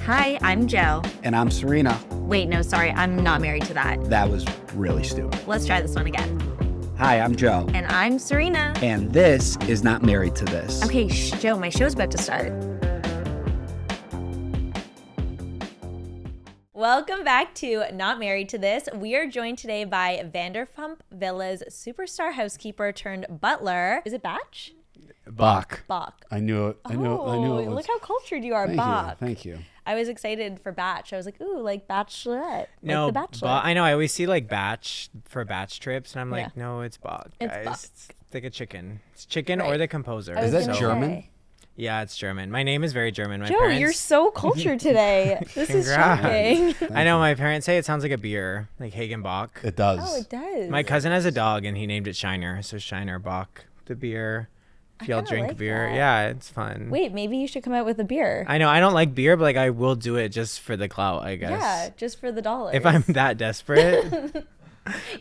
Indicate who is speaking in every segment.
Speaker 1: Hi, I'm Joe.
Speaker 2: And I'm Serena.
Speaker 1: Wait, no, sorry, I'm not married to that.
Speaker 2: That was really stupid.
Speaker 1: Let's try this one again.
Speaker 2: Hi, I'm Joe.
Speaker 1: And I'm Serena.
Speaker 2: And this is Not Married to This.
Speaker 1: Okay, Joe, my show's about to start. Welcome back to Not Married to This. We are joined today by Vanderpump Villa's superstar housekeeper turned butler. Is it Batch?
Speaker 2: Bach.
Speaker 1: Bach.
Speaker 2: I knew it. I knew it was.
Speaker 1: Look how cultured you are, Bach.
Speaker 2: Thank you.
Speaker 1: I was excited for Batch. I was like, ooh, like Bachelorette.
Speaker 3: No,
Speaker 1: like The Bachelor.
Speaker 3: I know. I always see like Batch for Batch trips, and I'm like,
Speaker 1: Yeah.
Speaker 3: no, it's Bach,
Speaker 1: It's
Speaker 3: guys.
Speaker 1: Bach.
Speaker 3: It's like a chicken. It's chicken
Speaker 1: Right.
Speaker 3: or the composer.
Speaker 1: I was
Speaker 2: Is that
Speaker 1: gonna
Speaker 2: German?
Speaker 1: say.
Speaker 3: Yeah, it's German. My name is very German. My
Speaker 1: Joe,
Speaker 3: parents,
Speaker 1: you're so cultured today. This is
Speaker 3: Congrats.
Speaker 1: shocking.
Speaker 3: I know my parents say it sounds like a beer, like Hagen Bach.
Speaker 2: It does.
Speaker 1: Oh, it does.
Speaker 3: My cousin has a dog, and he named it Shiner. So Shiner Bach, the beer. If y'all
Speaker 1: kinda
Speaker 3: drink
Speaker 1: like
Speaker 3: beer,
Speaker 1: that.
Speaker 3: yeah, it's fun.
Speaker 1: Wait, maybe you should come out with a beer.
Speaker 3: I know I don't like beer, but like I will do it just for the clout, I guess.
Speaker 1: Yeah, just for the dollars.
Speaker 3: If I'm that desperate.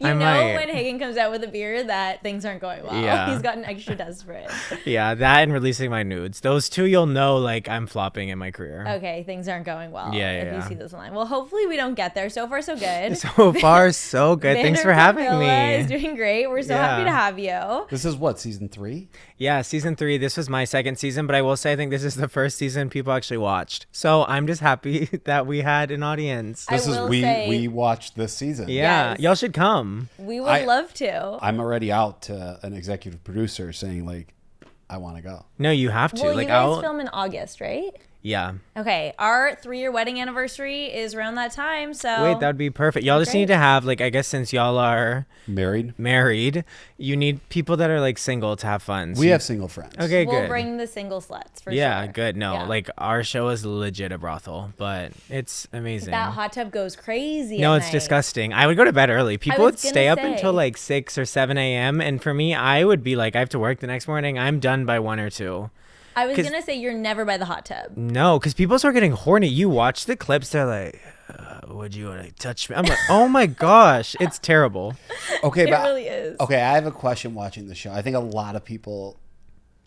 Speaker 1: You
Speaker 3: I
Speaker 1: know
Speaker 3: might.
Speaker 1: when Hagen comes out with a beer that things aren't going well.
Speaker 3: Yeah.
Speaker 1: He's gotten extra desperate.
Speaker 3: Yeah, that and releasing my nudes. Those two, you'll know like I'm flopping in my career.
Speaker 1: Okay, things aren't going well.
Speaker 3: Yeah,
Speaker 1: If
Speaker 3: yeah.
Speaker 1: you see this line. Well, hopefully we don't get there. So far, so good.
Speaker 3: So far, so good. Thanks for
Speaker 1: Vanderpump
Speaker 3: having
Speaker 1: Villa is
Speaker 3: me.
Speaker 1: doing great. We're so happy
Speaker 3: Yeah.
Speaker 1: to have you.
Speaker 2: This is what, season 3?
Speaker 3: Yeah, season 3. This was my second season, but I will say I think this is the first season people actually watched. So I'm just happy that we had an audience.
Speaker 1: I
Speaker 2: This is
Speaker 1: will
Speaker 2: we
Speaker 1: say-
Speaker 2: watched this season.
Speaker 3: Yeah,
Speaker 1: Yes.
Speaker 3: y'all should come.
Speaker 1: We would love to.
Speaker 2: I'm already out to an executive producer saying like, I want to go.
Speaker 3: No, you have to.
Speaker 1: Well,
Speaker 3: like
Speaker 1: you guys
Speaker 3: I'll.
Speaker 1: film in August, right?
Speaker 3: Yeah.
Speaker 1: Okay, our 3-year wedding anniversary is around that time. So
Speaker 3: Wait, that'd be perfect. Y'all just
Speaker 1: Great.
Speaker 3: need to have like I guess since y'all are
Speaker 2: Married?
Speaker 3: married, you need people that are like single to have fun. So
Speaker 2: We
Speaker 3: you-
Speaker 2: have single friends.
Speaker 3: Okay,
Speaker 1: we'll
Speaker 3: good.
Speaker 1: bring the single sluts for
Speaker 3: Yeah,
Speaker 1: sure.
Speaker 3: good. No,
Speaker 1: Yeah.
Speaker 3: like our show is legit a brothel, but it's amazing.
Speaker 1: That hot tub goes crazy.
Speaker 3: No,
Speaker 1: at
Speaker 3: it's
Speaker 1: night.
Speaker 3: disgusting. I would go to bed early. People
Speaker 1: was
Speaker 3: would stay
Speaker 1: gonna
Speaker 3: up
Speaker 1: say.
Speaker 3: until like 6 or 7 a.m. And for me, I would be like, I have to work the next morning. I'm done by 1 or 2.
Speaker 1: I was
Speaker 3: 'Cause-
Speaker 1: gonna say you're never by the hot tub.
Speaker 3: No, because people start getting horny. You watch the clips, they're like, would you want to touch me? I'm like, oh my gosh, it's terrible.
Speaker 2: Okay,
Speaker 1: It
Speaker 2: but
Speaker 1: really is.
Speaker 2: okay, I have a question watching the show. I think a lot of people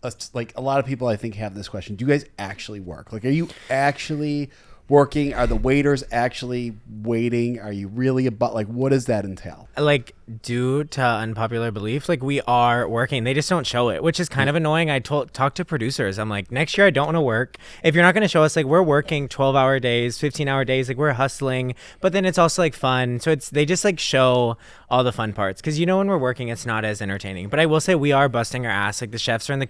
Speaker 2: I think have this question. Do you guys actually work? Like, are you actually working? Are the waiters actually waiting? Are you really what does that entail?
Speaker 3: Like, due to unpopular belief, like we are working. They just don't show it, which is kind of annoying. I talk to producers. I'm like, next year I don't want to work. If you're not going to show us, like we're working 12-hour days, 15-hour days, like we're hustling, but then it's also like fun. So they just like show all the fun parts. Cause you know, when we're working, it's not as entertaining, but I will say we are busting our ass. Like the chefs are in the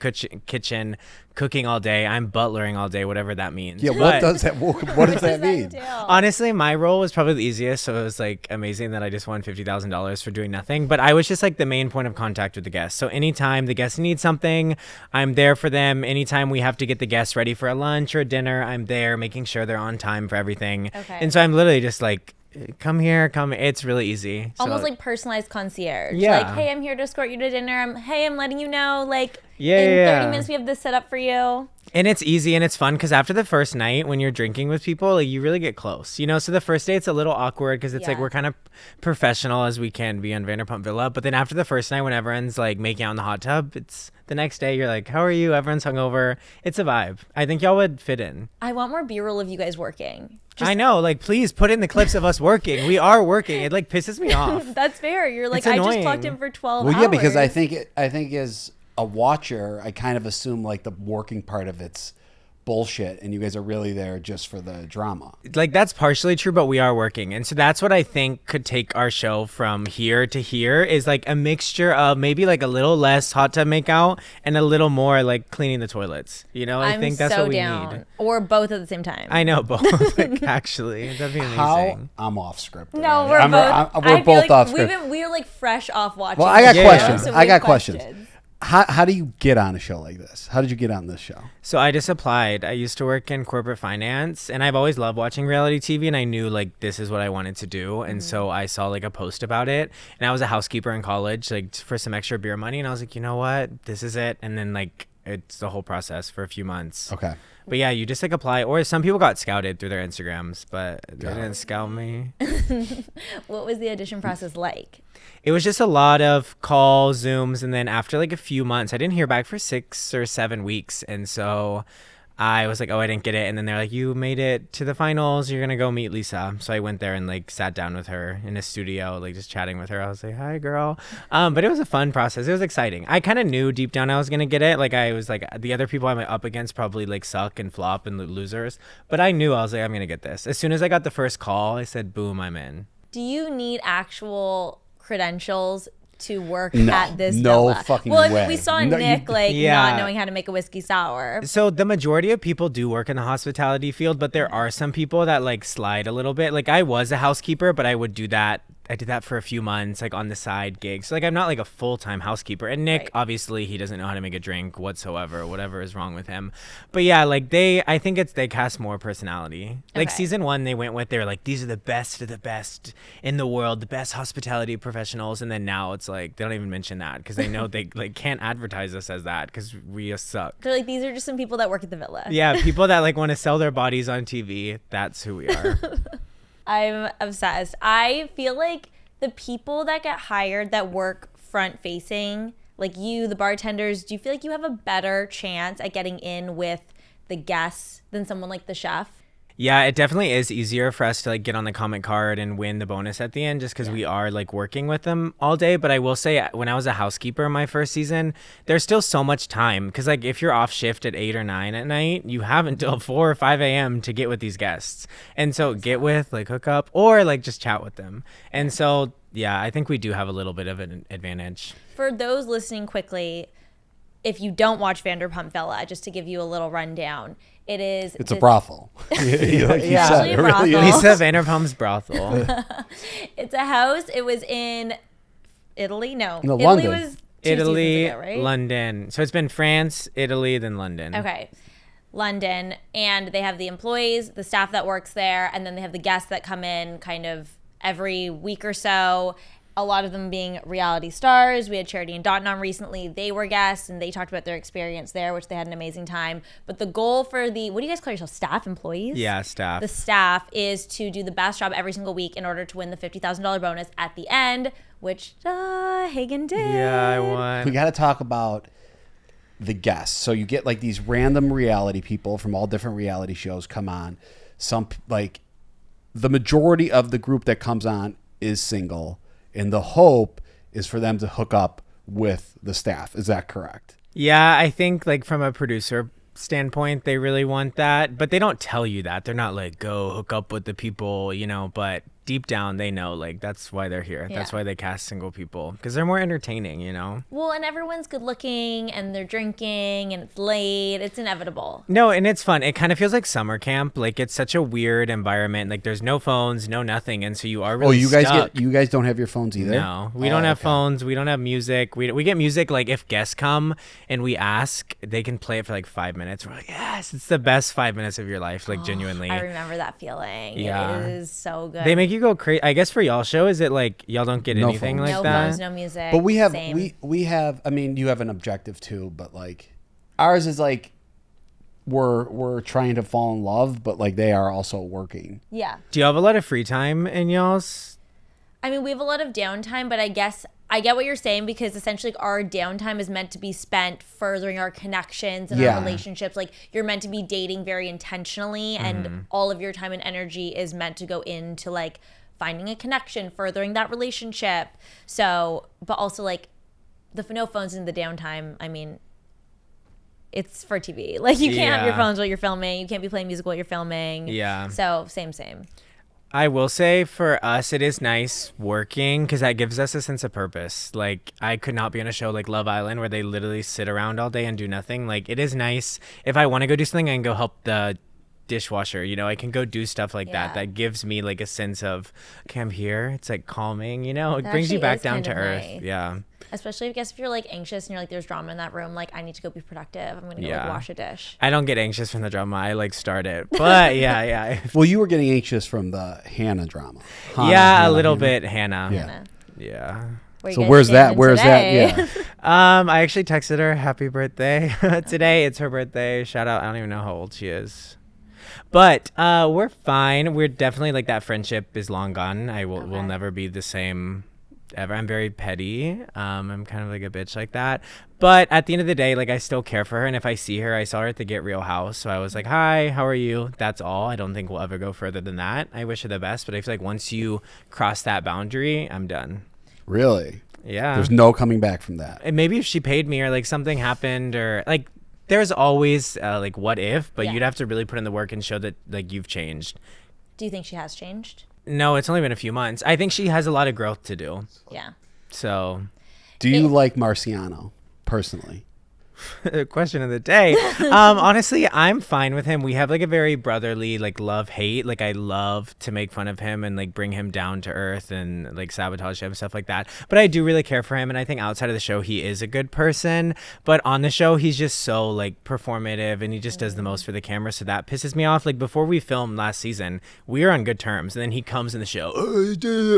Speaker 3: kitchen cooking all day. I'm butlering all day, whatever that means.
Speaker 2: Yeah,
Speaker 3: But-
Speaker 2: what does that mean?
Speaker 1: entail?
Speaker 3: Honestly, my role was probably the easiest, so it was like amazing that I just won $50,000 for doing nothing. But I was just like the main point of contact with the guests. So anytime the guests need something, I'm there for them. Anytime we have to get the guests ready for a lunch or a dinner, I'm there making sure they're on time for everything.
Speaker 1: Okay.
Speaker 3: And so I'm literally just like, come here, come. It's really easy. So,
Speaker 1: Almost like personalized concierge.
Speaker 3: Yeah.
Speaker 1: Like, hey, I'm here to escort you to dinner. I'm letting you know, like,
Speaker 3: Yeah,
Speaker 1: in
Speaker 3: yeah,
Speaker 1: 30
Speaker 3: yeah.
Speaker 1: minutes we have this set up for you.
Speaker 3: And it's easy and it's fun because after the first night when you're drinking with people, like you really get close, you know? So the first day it's a little awkward because it's like
Speaker 1: Yeah.
Speaker 3: we're kind of professional as we can be on Vanderpump Villa. But then after the first night when everyone's like making out in the hot tub, it's the next day you're like, how are you? Everyone's hungover. It's a vibe. I think y'all would fit in.
Speaker 1: I want more B-roll of you guys working.
Speaker 3: I know. Like, please put in the clips of us working. We are working. It like pisses me off.
Speaker 1: That's fair. You're like,
Speaker 3: It's
Speaker 1: I just
Speaker 3: annoying.
Speaker 1: clocked in for 12
Speaker 2: Well,
Speaker 1: hours.
Speaker 2: yeah, because I think as a watcher, I kind of assume like the working part of it's bullshit, and you guys are really there just for the drama.
Speaker 3: Like that's partially true, but we are working. And so that's what I think could take our show from here to here is like a mixture of maybe like a little less hot tub makeout and a little more like cleaning the toilets. You know, I
Speaker 1: I'm
Speaker 3: think that's
Speaker 1: so
Speaker 3: what we
Speaker 1: down.
Speaker 3: need.
Speaker 1: Or both at the same time.
Speaker 3: I know both. Like, actually, that'd be amazing.
Speaker 2: How I'm off script.
Speaker 1: No,
Speaker 2: already.
Speaker 1: we're both.
Speaker 2: we're
Speaker 1: I feel
Speaker 2: both
Speaker 1: like
Speaker 2: off script.
Speaker 1: we're like fresh off watching.
Speaker 2: Well, I got
Speaker 1: the
Speaker 2: questions.
Speaker 1: show, so
Speaker 2: I
Speaker 1: we have
Speaker 2: got questions. How do you get on a show like this? How did you get on this show?
Speaker 3: So I just applied. I used to work in corporate finance and I've always loved watching reality TV and I knew like this is what I wanted to do. And so I saw like a post about it and I was a housekeeper in college like for some extra beer money and I was like, you know what? This is it. And then like it's the whole process for a few months.
Speaker 2: Okay.
Speaker 3: But yeah, you just like apply or some people got scouted through their Instagrams, but they
Speaker 2: Got
Speaker 3: didn't
Speaker 2: it.
Speaker 3: scout me.
Speaker 1: What was the audition process like?
Speaker 3: It was just a lot of calls, Zooms, and then after like a few months, I didn't hear back for 6 or 7 weeks. And so I was like, oh, I didn't get it. And then they're like, you made it to the finals. You're going to go meet Lisa. So I went there and like sat down with her in a studio, like just chatting with her. I was like, hi, girl. But it was a fun process. It was exciting. I kind of knew deep down I was going to get it. Like I was like, the other people I'm up against probably like suck and flop and losers. But I knew I was like, I'm going to get this. As soon as I got the first call, I said, boom, I'm in.
Speaker 1: Do you need actual credentials to work
Speaker 2: No,
Speaker 1: at this
Speaker 2: no
Speaker 1: villa?
Speaker 2: fucking
Speaker 1: well,
Speaker 2: way.
Speaker 1: we saw
Speaker 2: No,
Speaker 1: Nick
Speaker 2: you-
Speaker 1: not knowing how to make a whiskey sour.
Speaker 3: So the majority of people do work in the hospitality field, but there are some people that like slide a little bit. Like I was a housekeeper, but I would do that. I did that for a few months, like on the side gigs. So like I'm not like a full-time housekeeper. And Nick,
Speaker 1: Right.
Speaker 3: obviously, he doesn't know how to make a drink whatsoever, whatever is wrong with him. But yeah, like I think they cast more personality. Like
Speaker 1: Okay.
Speaker 3: season 1, they went with, they were like, these are the best of the best in the world, the best hospitality professionals. And then now it's like, they don't even mention that because they know they like can't advertise us as that because we suck.
Speaker 1: They're like, these are just some people that work at the villa.
Speaker 3: Yeah, people that like want to sell their bodies on TV, that's who we are.
Speaker 1: I'm obsessed. I feel like the people that get hired that work front facing, like you, the bartenders, do you feel like you have a better chance at getting in with the guests than someone like the chef?
Speaker 3: Yeah, it definitely is easier for us to like get on the comment card and win the bonus at the end just because we are like working with them all day. But I will say when I was a housekeeper my first season, there's still so much time because like if you're off shift at 8 or 9 at night, you have until 4 or 5 a.m. to get with these guests. And so get with, like hook up or like just chat with them. And so, yeah, I think we do have a little bit of an advantage.
Speaker 1: For those listening quickly, if you don't watch Vanderpump Villa, just to give you a little rundown,
Speaker 2: It's a brothel. Like you
Speaker 3: Yeah.
Speaker 2: said,
Speaker 1: Actually a
Speaker 2: it really
Speaker 1: brothel.
Speaker 2: is.
Speaker 3: Lisa Vanderpump's brothel.
Speaker 1: It's a house. It was in Italy. No,
Speaker 2: No,
Speaker 1: Italy
Speaker 2: London.
Speaker 1: was 2
Speaker 3: Italy,
Speaker 1: seasons ago, right?
Speaker 3: London. So it's been France, Italy, then London.
Speaker 1: Okay. London. And they have the employees, the staff that works there, and then they have the guests that come in kind of every week or so. A lot of them being reality stars. We had Charity and Dotton on recently. They were guests and they talked about their experience there, which they had an amazing time. But the goal for the, what do you guys call yourself? Staff, employees?
Speaker 3: Yeah, staff.
Speaker 1: The staff is to do the best job every single week in order to win the $50,000 bonus at the end, which Hagen did.
Speaker 3: Yeah, I
Speaker 2: We
Speaker 3: won.
Speaker 2: got to talk about the guests. So you get like these random reality people from all different reality shows come on. Some like the majority of the group that comes on is single, and the hope is for them to hook up with the staff. Is that correct?
Speaker 3: Yeah, I think like from a producer standpoint, they really want that, but they don't tell you that. They're not like, go hook up with the people, you know, but deep down they know like that's why they're here. That's
Speaker 1: Yeah.
Speaker 3: why they cast single people because they're more entertaining, you know?
Speaker 1: Well, and everyone's good looking and they're drinking and it's late. It's inevitable.
Speaker 3: No, and it's fun. It kind of feels like summer camp. Like it's such a weird environment. Like there's no phones, no nothing. And so you are really
Speaker 2: You guys
Speaker 3: stuck.
Speaker 2: you guys don't have your phones either?
Speaker 3: No, we don't have
Speaker 2: okay.
Speaker 3: phones. We don't have music. We get music like if guests come and we ask, they can play it for like 5 minutes. We're like, yes, it's the best 5 minutes of your life. Like genuinely.
Speaker 1: I remember that feeling.
Speaker 3: Yeah.
Speaker 1: It is so good.
Speaker 3: They make you go crazy. I guess for y'all show, is it like y'all don't get
Speaker 2: No
Speaker 3: anything
Speaker 2: phones.
Speaker 3: like
Speaker 1: no
Speaker 3: that?
Speaker 1: phones, no music.
Speaker 2: But we have
Speaker 1: Same.
Speaker 2: we have, I mean, you have an objective too, but like ours is like we're trying to fall in love, but like they are also working.
Speaker 1: Yeah.
Speaker 3: Do you have a lot of free time in y'all's?
Speaker 1: I mean, we have a lot of downtime, but I guess I get what you're saying because essentially our downtime is meant to be spent furthering our connections and
Speaker 2: Yeah.
Speaker 1: our relationships. Like you're meant to be dating very intentionally and all of your time and energy is meant to go into like finding a connection, furthering that relationship. So, but also like the no phones in the downtime, I mean, it's for TV. Like you can't have your
Speaker 3: Yeah.
Speaker 1: phones while you're filming. You can't be playing music while you're filming.
Speaker 3: Yeah.
Speaker 1: So same.
Speaker 3: I will say for us, it is nice working because that gives us a sense of purpose. Like I could not be on a show like Love Island where they literally sit around all day and do nothing. Like it is nice. If I want to go do something, I can go help the dishwasher, you know, I can go do stuff like
Speaker 1: Yeah.
Speaker 3: that gives me like a sense of, okay, I'm here. It's like calming, you know, it
Speaker 1: That
Speaker 3: brings you
Speaker 1: actually
Speaker 3: back
Speaker 1: is
Speaker 3: down
Speaker 1: kind
Speaker 3: to
Speaker 1: of
Speaker 3: earth.
Speaker 1: nice.
Speaker 3: Yeah.
Speaker 1: Especially I guess if you're like anxious and you're like there's drama in that room, like I need to go be productive. I'm gonna go like
Speaker 3: Yeah.
Speaker 1: wash a dish.
Speaker 3: I don't get anxious from the drama. I like start it, but yeah.
Speaker 2: Well, you were getting anxious from the Hannah drama.
Speaker 3: Yeah, a
Speaker 2: Hannah,
Speaker 3: little
Speaker 2: Hannah.
Speaker 3: bit, Hannah.
Speaker 2: Yeah.
Speaker 1: Hannah,
Speaker 3: Yeah.
Speaker 1: where you
Speaker 2: So
Speaker 1: guys
Speaker 2: where's that?
Speaker 1: standing
Speaker 2: Where's
Speaker 1: today?
Speaker 2: that? Yeah.
Speaker 3: I actually texted her happy birthday today. It's her birthday. Shout out. I don't even know how old she is. But we're fine. We're definitely like that friendship is long gone. We'll
Speaker 1: Okay.
Speaker 3: never be the same whatever. I'm very petty. I'm kind of like a bitch like that. But at the end of the day, like I still care for her. And if I see her, I saw her at the Get Real house. So I was like, hi, how are you? That's all. I don't think we'll ever go further than that. I wish her the best. But I feel like once you cross that boundary, I'm done.
Speaker 2: Really?
Speaker 3: Yeah.
Speaker 2: There's no coming back from that.
Speaker 3: And maybe if she paid me or like something happened or like there's always like what if, but you'd have to really put in the work and show that like you've changed.
Speaker 1: Do you think she has changed?
Speaker 3: No, it's only been a few months. I think she has a lot of growth to do.
Speaker 1: Yeah.
Speaker 3: So.
Speaker 2: Do you like Marciano personally?
Speaker 3: Question of the day. Honestly, I'm fine with him. We have like a very brotherly like love hate. Like I love to make fun of him and like bring him down to earth and like sabotage him and stuff like that. But I do really care for him, and I think outside of the show he is a good person. But on the show he's just so like performative and he just does the most for the camera, so that pisses me off. Like before we filmed last season, we were on good terms, and then he comes in the show.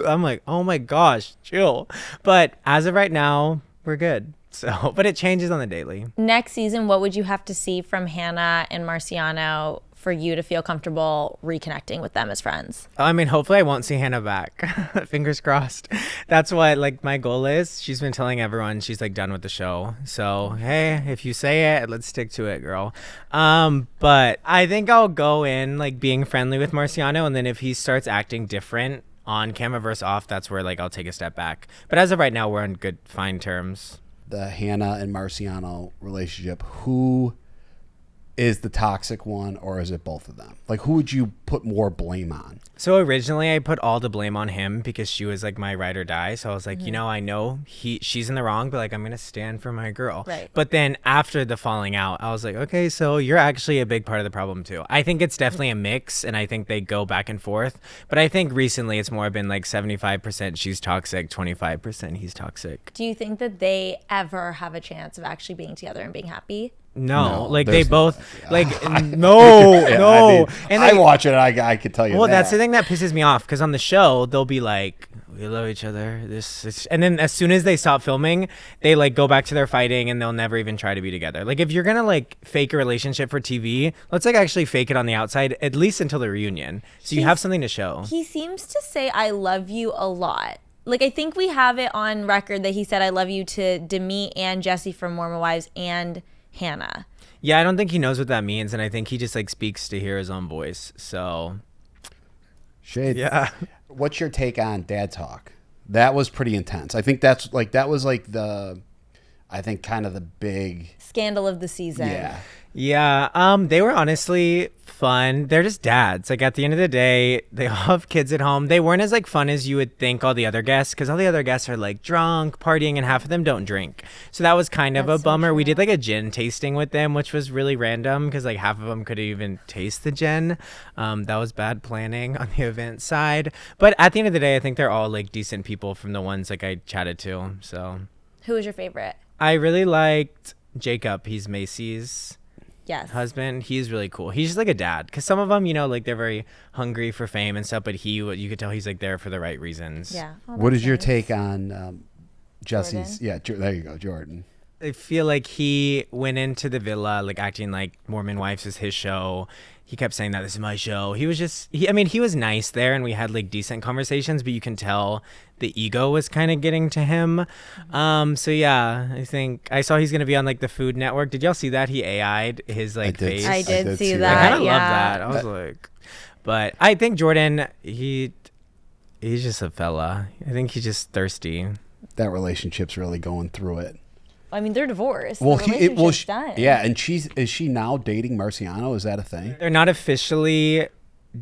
Speaker 3: I'm like, oh my gosh, chill. But as of right now, we're good. So, but it changes on the daily.
Speaker 1: Next season, what would you have to see from Hannah and Marciano for you to feel comfortable reconnecting with them as friends?
Speaker 3: I mean, hopefully I won't see Hannah back. Fingers crossed. That's what like my goal is. She's been telling everyone she's like done with the show. So, hey, if you say it, let's stick to it, girl. But I think I'll go in like being friendly with Marciano, and then if he starts acting different on camera versus off, that's where like I'll take a step back. But as of right now, we're on good, fine terms.
Speaker 2: The Hannah and Marciano relationship, who is the toxic one, or is it both of them? Like, who would you put more blame on?
Speaker 3: So originally I put all the blame on him because she was like my ride or die. So I was like, you know, I know she's in the wrong, but like I'm going to stand for my girl.
Speaker 1: Right.
Speaker 3: But then after the falling out, I was like, okay, so you're actually a big part of the problem too. I think it's definitely a mix, and I think they go back and forth. But I think recently it's more been like 75% she's toxic, 25% he's toxic.
Speaker 1: Do you think that they ever have a chance of actually being together and being happy?
Speaker 3: No, like they
Speaker 2: there's
Speaker 3: both
Speaker 2: no-
Speaker 3: like no.
Speaker 2: I mean,
Speaker 3: And
Speaker 2: I
Speaker 3: they-
Speaker 2: watch it. I could tell you.
Speaker 3: Well,
Speaker 2: that.
Speaker 3: that's the thing that pisses me off, because on the show they'll be like, we love each other, and then as soon as they stop filming, they like go back to their fighting and they'll never even try to be together. Like if you're gonna like fake a relationship for TV, let's like actually fake it on the outside, at least until the reunion, so you have something to show.
Speaker 1: He seems to say I love you a lot. Like I think we have it on record that he said I love you to Demi and Jessie from Mormon Wives and Hannah.
Speaker 3: Yeah, I don't think he knows what that means, and I think he just like speaks to hear his own voice. So
Speaker 2: Shade.
Speaker 3: yeah.
Speaker 2: What's your take on Dadtok? That was pretty intense. I think that was like the, I think kind of the big
Speaker 1: Scandal of the season.
Speaker 2: yeah.
Speaker 3: Yeah, they were honestly fun. They're just dads. Like at the end of the day, they all have kids at home. They weren't as like fun as you would think all the other guests, because all the other guests are like drunk, partying, and half of them don't drink. So that was kind of
Speaker 1: That's
Speaker 3: a
Speaker 1: so
Speaker 3: bummer. We
Speaker 1: true.
Speaker 3: did like a gin tasting with them, which was really random because like half of them couldn't even taste the gin. That was bad planning on the event side. But at the end of the day, I think they're all like decent people from the ones like I chatted to. So
Speaker 1: Who was your favorite?
Speaker 3: I really liked Jacob. He's Macy's
Speaker 1: Yes.
Speaker 3: husband. He's really cool. He's just like a dad, because some of them, you know, like they're very hungry for fame and stuff, but you could tell he's like there for the right reasons.
Speaker 1: Yeah. Oh,
Speaker 2: What
Speaker 1: that's
Speaker 2: is your
Speaker 1: nice.
Speaker 2: take on Jesse's? Yeah, there you go, Jordan.
Speaker 3: I feel like he went into the villa like acting like Mormon Wives is his show. He kept saying that this is my show. He was just, he was nice there, and we had like decent conversations, but you can tell the ego was kind of getting to him. So yeah, I think I saw he's going to be on like the Food Network. Did y'all see that? He AI'd his like face.
Speaker 1: I did see
Speaker 3: I
Speaker 1: that.
Speaker 3: kind of
Speaker 1: yeah.
Speaker 3: love that. I was like, but I think Jordan, he's just a fella. I think he's just thirsty.
Speaker 2: That relationship's really going through it.
Speaker 1: I mean, they're divorced.
Speaker 2: Well,
Speaker 1: the relationship's done.
Speaker 2: yeah, and is she now dating Marciano? Is that a thing?
Speaker 3: They're not officially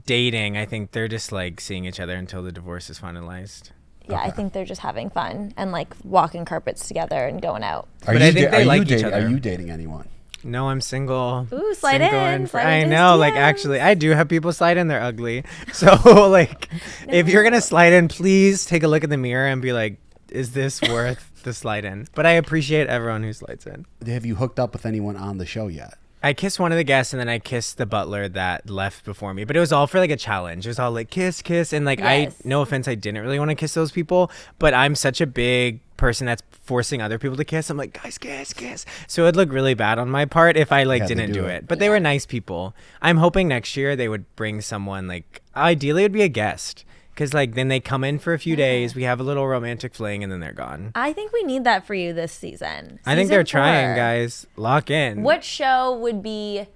Speaker 3: dating. I think they're just like seeing each other until the divorce is finalized.
Speaker 1: Yeah, I think they're just having fun and like walking carpets together and going out.
Speaker 3: But I think they like each other.
Speaker 2: Are you dating anyone?
Speaker 3: No, I'm single.
Speaker 1: Ooh, slide
Speaker 3: Single
Speaker 1: in,
Speaker 3: and
Speaker 1: slide
Speaker 3: I
Speaker 1: into his
Speaker 3: know, like
Speaker 1: DMs.
Speaker 3: actually, I do have people slide in. They're ugly. So like, if you're gonna slide in, please take a look in the mirror and be like, is this worth the slide in? But I appreciate everyone who slides in.
Speaker 2: Have you hooked up with anyone on the show yet?
Speaker 3: I kissed one of the guests, and then I kissed the butler that left before me. But it was all for like a challenge. It was all like kiss, kiss, and like
Speaker 1: Yes.
Speaker 3: no offense, I didn't really want to kiss those people, but I'm such a big person that's forcing other people to kiss. I'm like, guys, kiss, kiss. So it'd look really bad on my part if I like
Speaker 2: Yeah, they
Speaker 3: didn't
Speaker 2: do
Speaker 3: do
Speaker 2: it.
Speaker 3: it. But they were nice people. I'm hoping next year they would bring someone like, ideally it would be a guest. because like then they come in for a few days, we have a little romantic fling, and then they're gone.
Speaker 1: I think we need that for you this season.
Speaker 3: I think they're
Speaker 1: Season
Speaker 3: trying,
Speaker 1: 4.
Speaker 3: guys. Lock in.
Speaker 1: What show would be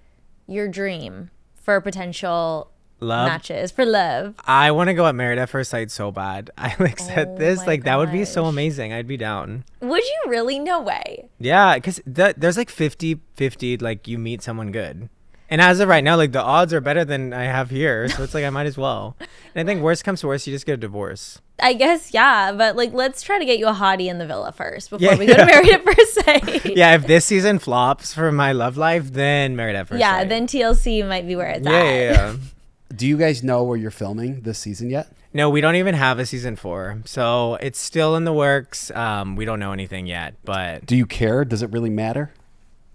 Speaker 1: your dream for potential
Speaker 3: Love?
Speaker 1: matches for love?
Speaker 3: I want to go at Married at First Sight so bad. I like said this,
Speaker 1: my
Speaker 3: like that would be so
Speaker 1: gosh.
Speaker 3: amazing. I'd be down.
Speaker 1: Would you really? No way.
Speaker 3: Yeah, because there's like 50-50, like you meet someone good. And as of right now, like the odds are better than I have here. So it's like I might as well. And I think worst comes to worst, you just get a divorce.
Speaker 1: I guess, yeah. But like, let's try to get you a hottie in the villa first before
Speaker 3: Yeah,
Speaker 1: we go to Married at First Sight.
Speaker 3: Yeah, if this season flops for my love life, then Married at First
Speaker 1: Yeah,
Speaker 3: Sight.
Speaker 1: then TLC might be where it's
Speaker 3: Yeah,
Speaker 1: at.
Speaker 3: yeah.
Speaker 2: Do you guys know where you're filming this season yet?
Speaker 3: No, we don't even have a season 4. So it's still in the works. We don't know anything yet, but
Speaker 2: Do you care? Does it really matter?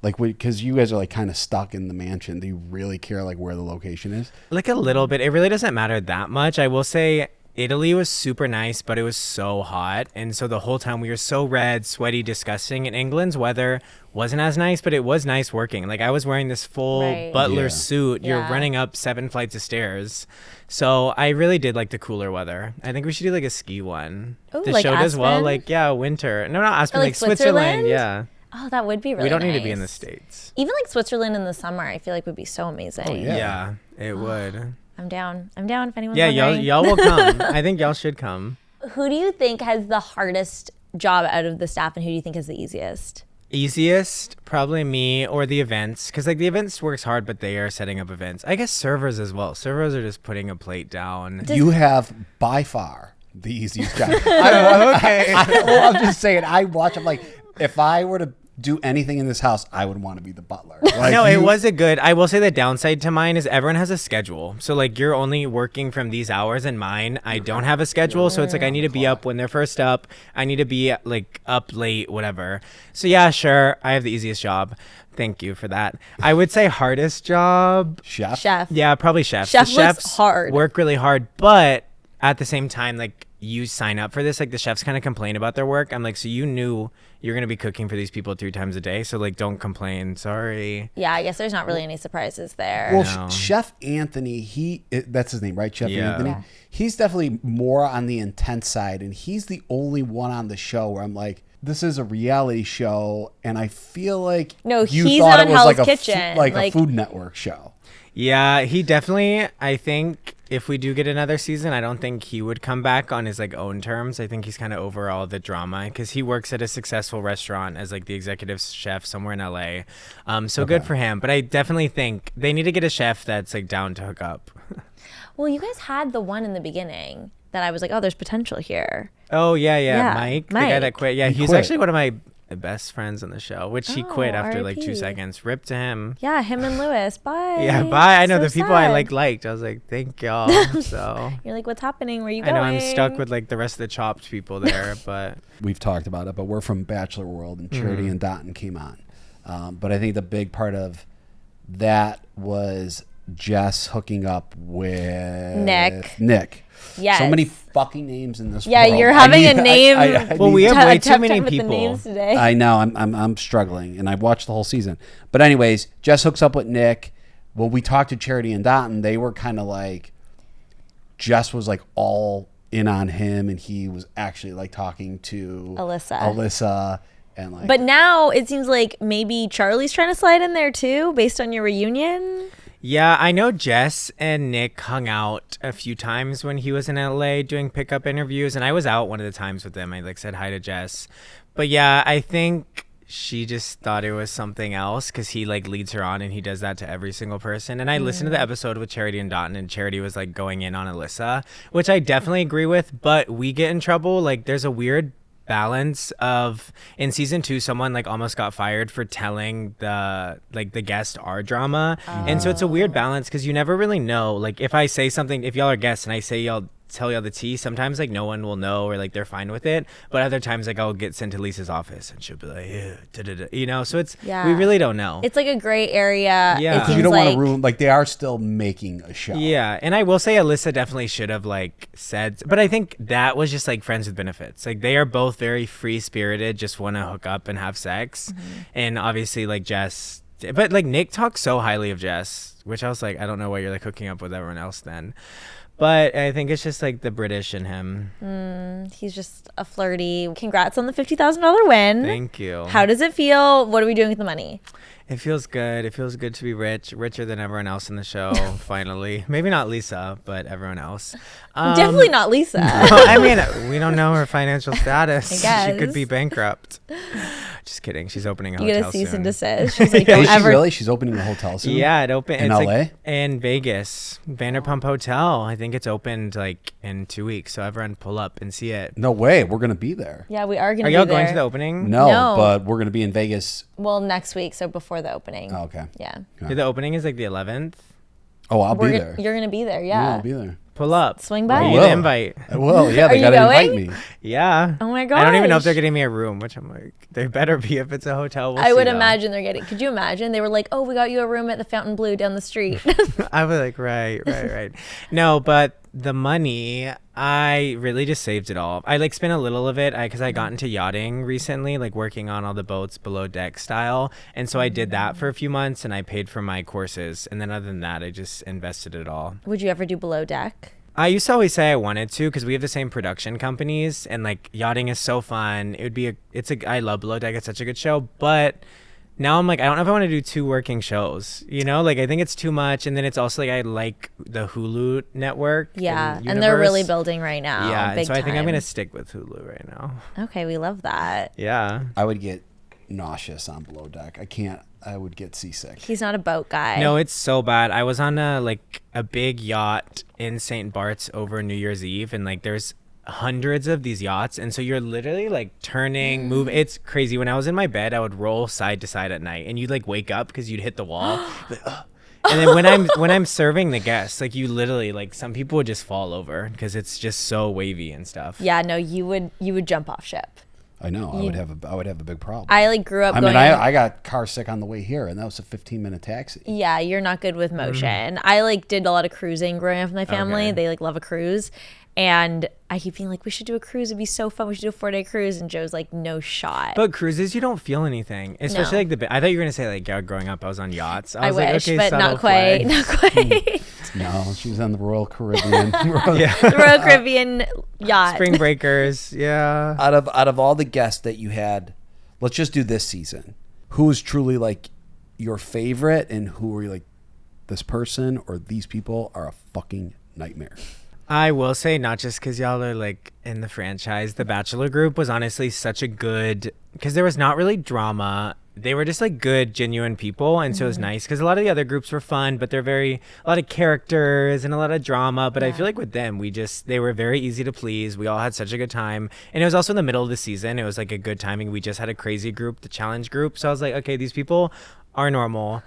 Speaker 2: Like, because you guys are like kind of stuck in the mansion. Do you really care like where the location is?
Speaker 3: like a little bit. It really doesn't matter that much. I will say Italy was super nice, but it was so hot. And so the whole time we were so red, sweaty, disgusting. And England's weather wasn't as nice, but it was nice working. Like I was wearing this full
Speaker 1: Right.
Speaker 3: butler
Speaker 2: Yeah.
Speaker 3: suit. You're
Speaker 1: Yeah.
Speaker 3: running up 7 flights of stairs. So I really did like the cooler weather. I think we should do like a ski one.
Speaker 1: Ooh,
Speaker 3: The
Speaker 1: like
Speaker 3: show does well.
Speaker 1: Aspen?
Speaker 3: Like, yeah, winter. No, not Aspen,
Speaker 1: Or,
Speaker 3: like,
Speaker 1: like,
Speaker 3: Switzerland.
Speaker 1: Switzerland?
Speaker 3: Yeah.
Speaker 1: Oh, that would be really
Speaker 3: We don't need to be in the
Speaker 1: nice.
Speaker 3: States.
Speaker 1: Even like Switzerland in the summer, I feel like would be so amazing.
Speaker 2: Oh, yeah.
Speaker 3: Yeah, it would.
Speaker 1: I'm down. I'm down if anyone's
Speaker 3: Yeah,
Speaker 1: wondering.
Speaker 3: y'all will come. I think y'all should come.
Speaker 1: Who do you think has the hardest job out of the staff, and who do you think has the easiest?
Speaker 3: Easiest, probably me or the events, because like the events works hard, but they are setting up events. I guess servers as well. Servers are just putting a plate down.
Speaker 2: You have by far the easiest job.
Speaker 3: Okay.
Speaker 2: I'm just saying. I watch. I'm like, if I were to do anything in this house, I would want to be the butler. Like,
Speaker 3: No, it was a good. I will say the downside to mine is everyone has a schedule. So like you're only working from these hours, and mine I don't have a schedule. So it's like I need to be up when they're first up. I need to be like up late, whatever. So yeah, sure, I have the easiest job. Thank you for that. I would say hardest job.
Speaker 2: chef.
Speaker 1: Chef.
Speaker 3: Yeah, probably chefs.
Speaker 1: Chef
Speaker 3: The
Speaker 1: looks
Speaker 3: chefs
Speaker 1: hard.
Speaker 3: work really hard, but at the same time, like you sign up for this, like the chefs kind of complain about their work. I'm like, so you knew you're gonna be cooking for these people 3 times a day, so like don't complain. Sorry.
Speaker 1: Yeah, I guess there's not really any surprises there.
Speaker 2: Well,
Speaker 3: No.
Speaker 2: Chef Anthony, that's his name, right? Chef
Speaker 3: Yeah.
Speaker 2: Anthony.
Speaker 1: Yeah.
Speaker 2: He's definitely more on the intense side, and he's the only one on the show where I'm like, this is a reality show, and I feel like
Speaker 1: No,
Speaker 2: you
Speaker 1: he's
Speaker 2: thought
Speaker 1: on
Speaker 2: it was
Speaker 1: Hell's
Speaker 2: like
Speaker 1: Kitchen,
Speaker 2: like a
Speaker 1: like-
Speaker 2: Food Network show.
Speaker 3: Yeah, he definitely. I think if we do get another season, I don't think he would come back on his like own terms. I think he's kind of over all the drama because he works at a successful restaurant as like the executive chef somewhere in LA. So good for him. But I definitely think they need to get a chef that's like down to hook up.
Speaker 1: Well, you guys had the one in the beginning that I was like, oh, there's potential here.
Speaker 3: Oh yeah,
Speaker 1: Yeah,
Speaker 3: Mike, the guy that
Speaker 1: Mike.
Speaker 3: quit. Yeah,
Speaker 2: He
Speaker 3: he's
Speaker 2: quit.
Speaker 3: actually one of my best friends on the show, which he quit
Speaker 1: Oh,
Speaker 3: after like 2
Speaker 1: RIP.
Speaker 3: seconds. Rip to him.
Speaker 1: Yeah, him and Lewis. Bye.
Speaker 3: Yeah, bye. I know
Speaker 1: So
Speaker 3: the people I
Speaker 1: sad.
Speaker 3: liked. I was like, thank y'all. So
Speaker 1: You're like, what's happening? Where are you
Speaker 3: I
Speaker 1: going?
Speaker 3: know I'm stuck with like the rest of the chopped people there, but
Speaker 2: We've talked about it, but we're from Bachelor World, and Charity and Dotton came on. But I think the big part of that was Jess hooking up with
Speaker 1: Nick. Yes.
Speaker 2: So many fucking names in this.
Speaker 1: Yeah,
Speaker 2: world.
Speaker 1: you're
Speaker 2: I
Speaker 1: having
Speaker 2: need-
Speaker 1: a name.
Speaker 2: I
Speaker 3: Well,
Speaker 2: need-
Speaker 3: we have way
Speaker 1: a
Speaker 3: too
Speaker 1: tough
Speaker 3: many
Speaker 1: time with
Speaker 3: people.
Speaker 1: the names today.
Speaker 2: I know. I'm struggling, and I've watched the whole season. But anyways, Jess hooks up with Nick. Well, we talked to Charity and Dotton. They were kind of like, Jess was like all in on him, and he was actually like talking to
Speaker 1: Alyssa.
Speaker 2: and like.
Speaker 1: But now it seems like maybe Charlie's trying to slide in there too, based on your reunion.
Speaker 3: yeah, I know Jess and Nick hung out a few times when he was in LA doing pickup interviews, and I was out one of the times with them. I like said hi to Jess, but yeah, I think she just thought it was something else because he like leads her on, and he does that to every single person. And I listened to the episode with Charity and Dotton, and Charity was like going in on Alyssa, which I definitely agree with, but we get in trouble. Like there's a weird balance of in season 2 someone like almost got fired for telling the guest our drama, and so it's a weird balance because you never really know, like if I say something, if y'all are guests and I say y'all tell y'all the tea, sometimes like no one will know or like they're fine with it, but other times like I'll get sent to Lisa's office and she'll be like you know, so it's
Speaker 1: Yeah.
Speaker 3: we really don't know.
Speaker 1: It's like a gray area.
Speaker 3: Yeah.
Speaker 1: It
Speaker 3: 'Cause
Speaker 1: seems
Speaker 2: you don't want
Speaker 1: like
Speaker 2: to ruin. Like they are still making a show.
Speaker 3: Yeah, and I will say Alyssa definitely should have like said, but I think that was just like friends with benefits. Like they are both very free spirited, just want to hook up and have sex, and obviously like Jess But like Nick talks so highly of Jess, which I was like, I don't know why you're like hooking up with everyone else then. But I think it's just like the British in him.
Speaker 1: He's just a flirty. Congrats on the $50,000 win.
Speaker 3: Thank you.
Speaker 1: How does it feel? What are we doing with the money?
Speaker 3: It feels good. It feels good to be richer than everyone else in the show, finally. Maybe not Lisa, but everyone else.
Speaker 1: Definitely not Lisa.
Speaker 3: I mean, we don't know her financial status.
Speaker 1: I guess.
Speaker 3: She could be bankrupt. Just kidding. She's opening a
Speaker 1: You
Speaker 3: hotel
Speaker 1: get a cease
Speaker 3: soon.
Speaker 1: and desist. She's like, don't
Speaker 2: Is she
Speaker 1: ever.
Speaker 2: really? She's opening a hotel soon?
Speaker 3: Yeah, it opened
Speaker 2: In
Speaker 3: it's
Speaker 2: LA?
Speaker 3: like in Vegas, Vanderpump Hotel. I think it's opened like in 2 weeks, so everyone pull up and see it.
Speaker 2: No way. We're going to be there.
Speaker 1: Yeah, we are going to
Speaker 3: Are
Speaker 1: be
Speaker 3: y'all
Speaker 1: there.
Speaker 3: going to the opening?
Speaker 2: No,
Speaker 1: No.
Speaker 2: but we're going to be in Vegas.
Speaker 1: Well, next week, so before the opening.
Speaker 2: Oh, okay.
Speaker 1: Yeah.
Speaker 3: The opening is like the 11th.
Speaker 2: Oh, I'll be there.
Speaker 1: You're going to be there,
Speaker 2: Yeah,
Speaker 1: yeah.
Speaker 2: I'll be there.
Speaker 3: Pull up.
Speaker 1: Swing by.
Speaker 3: Get
Speaker 2: I
Speaker 3: you
Speaker 2: will.
Speaker 3: the invite.
Speaker 2: Well, yeah,
Speaker 1: Are
Speaker 2: they
Speaker 1: you
Speaker 2: got to invite
Speaker 1: going?
Speaker 2: me.
Speaker 3: Yeah.
Speaker 1: Oh my
Speaker 3: I don't even know if they're
Speaker 1: gosh.
Speaker 3: getting me a room, which I'm like, they better be if it's a hotel. We'll
Speaker 1: I
Speaker 3: see,
Speaker 1: would
Speaker 3: though.
Speaker 1: imagine they're getting. Could you imagine? They were like, "Oh, we got you a room at the Fountain Blue down the street."
Speaker 3: I was like, right. No, but the money, I really just saved it all. I like spent a little of it because I got into yachting recently, like working on all the boats below deck style. And so I did that for a few months and I paid for my courses. And then other than that, I just invested it all.
Speaker 1: Would you ever do below deck?
Speaker 3: I used to always say I wanted to because we have the same production companies and like yachting is so fun. It would be I love Below Deck. It's such a good show, but now I'm like, I don't know if I want to do 2 working shows, you know, like I think it's too much. And then it's also like, I like the Hulu network.
Speaker 1: Yeah, and they're
Speaker 3: universe.
Speaker 1: really building right now.
Speaker 3: Yeah. And
Speaker 1: big
Speaker 3: so I think I'm
Speaker 1: time.
Speaker 3: going to stick with Hulu right now.
Speaker 1: Okay, we love that.
Speaker 3: Yeah.
Speaker 2: I would get nauseous on Below Deck. I can't. I would get seasick.
Speaker 1: He's not a boat guy.
Speaker 3: No, it's so bad. I was on a big yacht in St. Bart's over New Year's Eve, and like there's hundreds of these yachts, and so you're literally like turning, move. It's crazy. When I was in my bed, I would roll side to side at night, and you'd like wake up because you'd hit the wall. And then when I'm serving the guests, like you literally like some people would just fall over because it's just so wavy and stuff.
Speaker 1: Yeah, no, you would jump off ship.
Speaker 2: I know. I would have a big problem.
Speaker 1: I like grew up
Speaker 2: I
Speaker 1: going.
Speaker 2: mean, I got car sick on the way here, and that was a 15-minute taxi.
Speaker 1: Yeah, you're not good with motion. I like did a lot of cruising growing up with my family.
Speaker 3: Okay.
Speaker 1: They like love a cruise. And I keep being like, we should do a cruise. It'd be so fun. We should do a 4-day cruise. And Joe's like, no shot.
Speaker 3: But cruises, you don't feel anything, especially like I thought you were gonna say like growing up, I was on yachts.
Speaker 1: I
Speaker 3: was like,
Speaker 1: wish,
Speaker 3: okay,
Speaker 1: but
Speaker 3: subtle
Speaker 1: not quite.
Speaker 3: flag.
Speaker 1: Not quite.
Speaker 2: No, she was on the Royal Caribbean.
Speaker 3: Yeah.
Speaker 1: The Royal Caribbean yacht.
Speaker 3: Spring breakers, yeah.
Speaker 2: Out of all the guests that you had, let's just do this season. Who was truly like your favorite, and who were you like, this person or these people are a fucking nightmare?
Speaker 3: I will say, not just because y'all are like in the franchise, the Bachelor group was honestly such a good, because there was not really drama. They were just like good, genuine people. And so it was nice because a lot of the other groups were fun, but they're a lot of characters and a lot of drama. But I feel like with them, they were very easy to please. We all had such a good time. And it was also in the middle of the season. It was like a good timing. We just had a crazy group, the challenge group. So I was like, okay, these people are normal.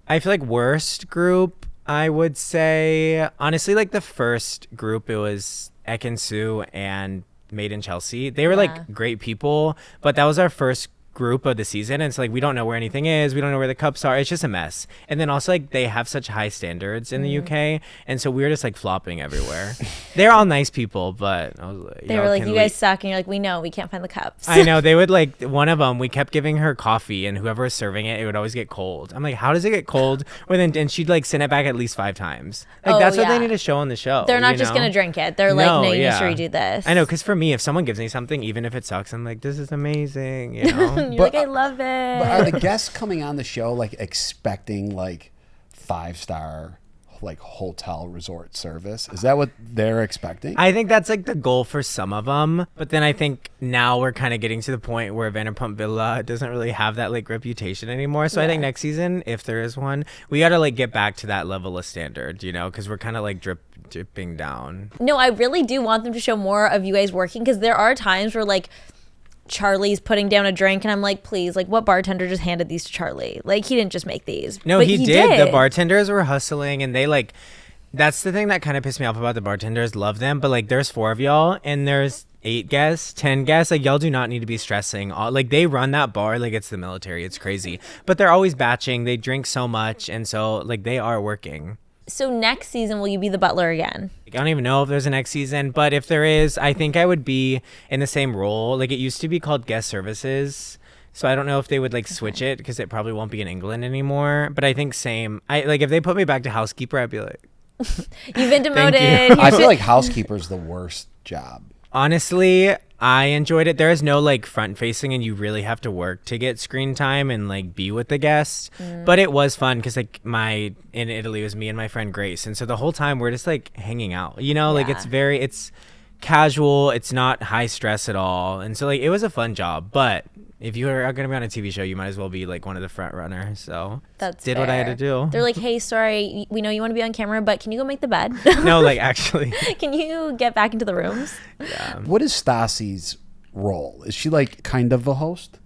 Speaker 3: I feel like worst group, I would say, honestly, like the first group, it was Ek and Sue and Made in Chelsea. They were like great people, but that was our first group of the season, and it's like we don't know where anything is, we don't know where the cups are, it's just a mess. And then also like they have such high standards in the UK, and so we were just like flopping everywhere. They're all nice people, but I was like,
Speaker 1: They were like, you guys suck. And you're like, we know, we can't find the cups.
Speaker 3: I know. They would like, one of them, we kept giving her coffee, and whoever was serving it, it would always get cold. I'm like, how does it get cold? And she'd like send it back at least 5 times. Like that's what they need to show on the show.
Speaker 1: They're not
Speaker 3: you
Speaker 1: just
Speaker 3: know?
Speaker 1: going to drink it. They're like, no, you need to redo this.
Speaker 3: I know, because for me, if someone gives me something, even if it sucks, I'm like, this is amazing, you know?
Speaker 1: You're
Speaker 2: But-
Speaker 1: like, I love it.
Speaker 2: But are the guests coming on the show like expecting like 5-star like hotel resort service? Is that what they're expecting?
Speaker 3: I think that's like the goal for some of them, but then I think now we're kind of getting to the point where Vanderpump Villa doesn't really have that like reputation anymore. So I think next season, if there is one, we got to like get back to that level of standard, you know, because we're kind of like dripping down.
Speaker 1: No, I really do want them to show more of you guys working, because there are times where like Charlie's putting down a drink and I'm like, please, like what bartender just handed these to Charlie? Like he didn't just make these.
Speaker 3: No,
Speaker 1: But
Speaker 3: he did. The bartenders were hustling, and they like, that's the thing that kind of pissed me off about the bartenders. Love them, but like there's 4 of y'all and there's 8 guests, 10 guests. Like y'all do not need to be stressing. Like they run that bar like it's the military. It's crazy. But they're always batching. They drink so much, and so like they are working.
Speaker 1: So next season, will you be the butler again?
Speaker 3: I don't even know if there's a next season, but if there is, I think I would be in the same role. Like it used to be called guest services. So I don't know if they would like switch it because it probably won't be in England anymore. But I think same. I like if they put me back to housekeeper, I'd be like,
Speaker 1: You've been demoted.
Speaker 2: I feel like housekeeper's the worst job.
Speaker 3: honestly, I enjoyed it. There is no like front facing, and you really have to work to get screen time and like be with the guests. But it was fun because like in Italy it was me and my friend Grace, and so the whole time we're just like hanging out. You know, like it's casual. It's not high stress at all, and so like it was a fun job. But if you are going to be on a TV show, you might as well be like one of the front runners. So
Speaker 1: That's
Speaker 3: did what I had to
Speaker 1: fair.
Speaker 3: do.
Speaker 1: They're like, hey, sorry, we know you want to be on camera, but can you go make the bed?
Speaker 3: No, like actually.
Speaker 1: Can you get back into the rooms?
Speaker 3: Yeah.
Speaker 2: What is Stassi's role? Is she like kind of a host?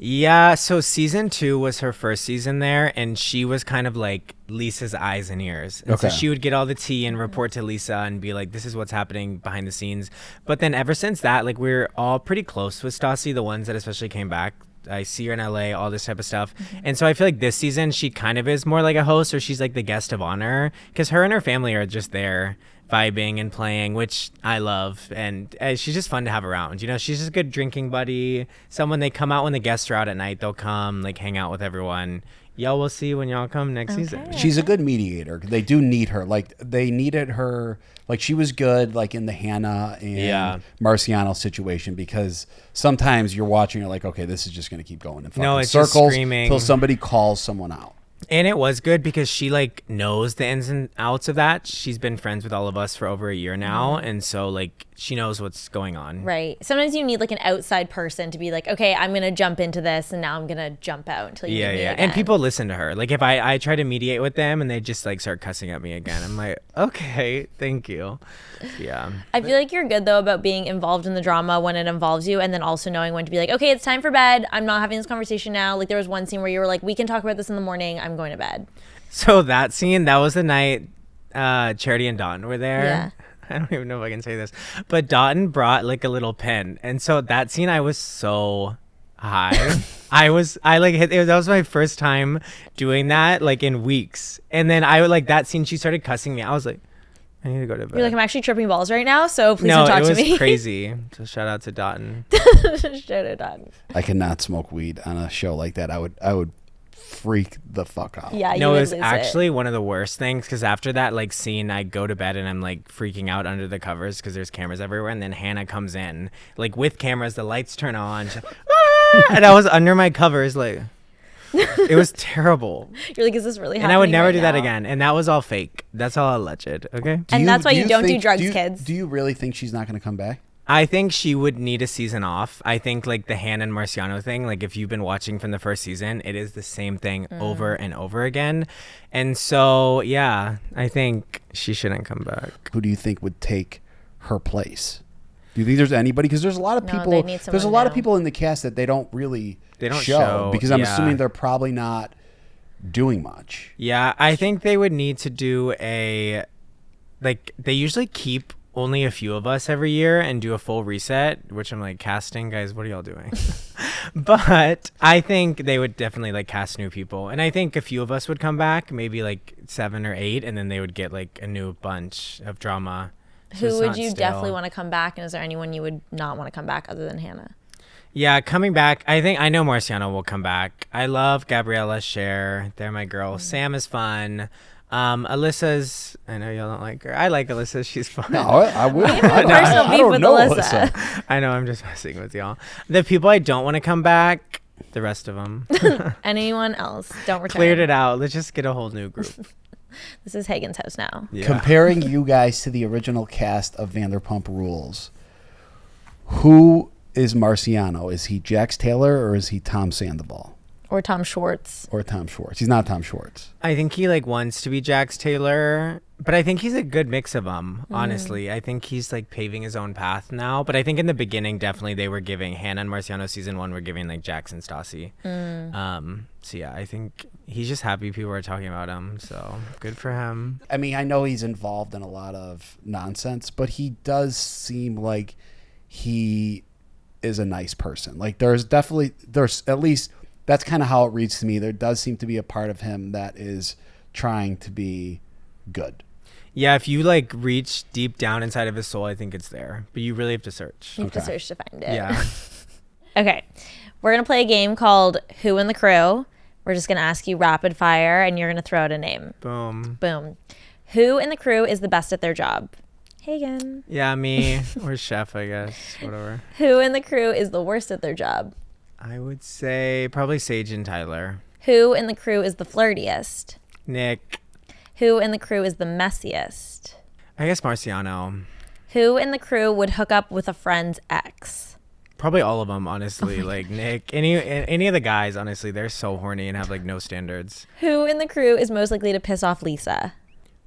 Speaker 3: Yeah, so season 2 was her first season there, and she was kind of like Lisa's eyes and ears. And so
Speaker 2: Okay.
Speaker 3: she would get all the tea and report to Lisa and be like, this is what's happening behind the scenes. But then ever since that, like we're all pretty close with Stassi, the ones that especially came back. I see her in LA, all this type of stuff. And so I feel like this season she kind of is more like a host, or she's like the guest of honor, because her and her family are just there vibing and playing, which I love, and she's just fun to have around. You know, she's just a good drinking buddy, someone they come out when the guests are out at night, they'll come like hang out with everyone. Y'all will see when y'all come next season.
Speaker 2: She's a good mediator. They do need her. Like they needed her. Like she was good. Like in the Hannah and Marciano situation, because sometimes you're watching, you're like, okay, this is just going to keep going in fucking
Speaker 3: it's just
Speaker 2: circles
Speaker 3: screaming.
Speaker 2: until somebody calls someone out.
Speaker 3: And it was good because she like knows the ins and outs of that. She's been friends with all of us for over a year now, and so like she knows what's going on.
Speaker 1: Right. Sometimes you need like an outside person to be like, okay, I'm going to jump into this and now I'm going to jump out until you meet me again.
Speaker 3: And people listen to her. Like if I try to mediate with them and they just like start cussing at me again, I'm like, okay, thank you. Yeah.
Speaker 1: I feel like you're good though about being involved in the drama when it involves you, and then also knowing when to be like, okay, it's time for bed. I'm not having this conversation now. Like there was one scene where you were like, we can talk about this in the morning. I'm going to bed.
Speaker 3: So that scene, that was the night Charity and Dawn were there.
Speaker 1: Yeah.
Speaker 3: I don't even know if I can say this, but Dotton brought like a little pen, and so that scene I was so high. That was my first time doing that like in weeks, and then I would like that scene. She started cussing me. I was like, I need to go to bed.
Speaker 1: You're like, I'm actually tripping balls right now, so please don't talk to me.
Speaker 3: It was crazy. So shout out to Dotton.
Speaker 1: Shout out Dotton.
Speaker 2: I cannot smoke weed on a show like that. I would freak the fuck out.
Speaker 1: Yeah,
Speaker 3: No, it was actually one of the worst things, because after that like scene, I go to bed and I'm like freaking out under the covers because there's cameras everywhere, and then Hannah comes in like with cameras, the lights turn on, she's like, "Ah!" And I was under my covers like. It was terrible.
Speaker 1: You're like, is this really happening?
Speaker 3: And I would never
Speaker 1: right
Speaker 3: do that
Speaker 1: now?
Speaker 3: again. And that was all fake. That's all alleged. Okay.
Speaker 1: And that's why you don't do drugs,
Speaker 2: do
Speaker 1: kids.
Speaker 2: Do you really think she's not going to come back?
Speaker 3: I think she would need a season off. I think like the Hannah and Marciano thing, like if you've been watching from the first season, it is the same thing over and over again. And so, yeah, I think she shouldn't come back.
Speaker 2: Who do you think would take her place? Do you think there's anybody? Because there's a lot of
Speaker 1: No,
Speaker 2: people.
Speaker 1: they need
Speaker 2: There's a
Speaker 1: someone
Speaker 2: lot of
Speaker 1: new.
Speaker 2: people in the cast that they don't really
Speaker 3: don't
Speaker 2: show,
Speaker 3: show,
Speaker 2: because I'm
Speaker 3: yeah.
Speaker 2: assuming they're probably not doing much.
Speaker 3: Yeah, I think they would need to do like they usually keep only a few of us every year and do a full reset, which I'm like, casting guys, what are y'all doing? But I think they would definitely like cast new people, and I think a few of us would come back, maybe like 7 or 8, and then they would get like a new bunch of drama. So it's
Speaker 1: Who would
Speaker 3: not
Speaker 1: you
Speaker 3: still-
Speaker 1: definitely want to come back, and is there anyone you would not want to come back other than Hannah?
Speaker 3: Yeah, coming back. I know Marciano will come back. I love Gabriella, Cher. They're my girl. Sam is fun. Alyssa's, I know y'all don't like her. I like Alyssa. She's fun.
Speaker 2: No, I would.
Speaker 1: Personal beef with Alyssa.
Speaker 3: I know, I'm just messing with y'all. The people I don't want to come back, the rest of them.
Speaker 1: Anyone else? Don't return.
Speaker 3: Cleared it out. Let's just get a whole new group.
Speaker 1: This is Hagen's house now.
Speaker 3: Yeah.
Speaker 2: Comparing you guys to the original cast of Vanderpump Rules, who is Marciano? Is he Jax Taylor or is he Tom Sandoval
Speaker 1: Or Tom Schwartz.
Speaker 2: or Tom Schwartz? He's not Tom Schwartz.
Speaker 3: I think he like wants to be Jax Taylor, but I think he's a good mix of them. Honestly, I think he's like paving his own path now. But I think in the beginning, definitely they were giving Hannah and Marciano season 1 were giving like Jax and Stassi. So yeah, I think he's just happy people are talking about him. So good for him.
Speaker 2: I mean, I know he's involved in a lot of nonsense, but he does seem like he is a nice person. Like there's at least that's kind of how it reads to me. There does seem to be a part of him that is trying to be good.
Speaker 3: Yeah, if you like reach deep down inside of his soul, I think it's there. But you really have to search.
Speaker 1: You have to search to find it.
Speaker 3: Yeah.
Speaker 1: Okay. We're going to play a game called Who in the Crew. We're just going to ask you rapid fire, and you're going to throw out a name.
Speaker 3: Boom.
Speaker 1: Boom. Who in the crew is the best at their job? Hagen.
Speaker 3: Yeah, me. Or chef, I guess. Whatever.
Speaker 1: Who in the crew is the worst at their job?
Speaker 3: I would say probably Sage and Tyler.
Speaker 1: Who in the crew is the flirtiest?
Speaker 3: Nick.
Speaker 1: Who in the crew is the messiest?
Speaker 3: I guess Marciano.
Speaker 1: Who in the crew would hook up with a friend's ex?
Speaker 3: Probably all of them, honestly. Like Nick, any of the guys, honestly, they're so horny and have like no standards.
Speaker 1: Who in the crew is most likely to piss off Lisa?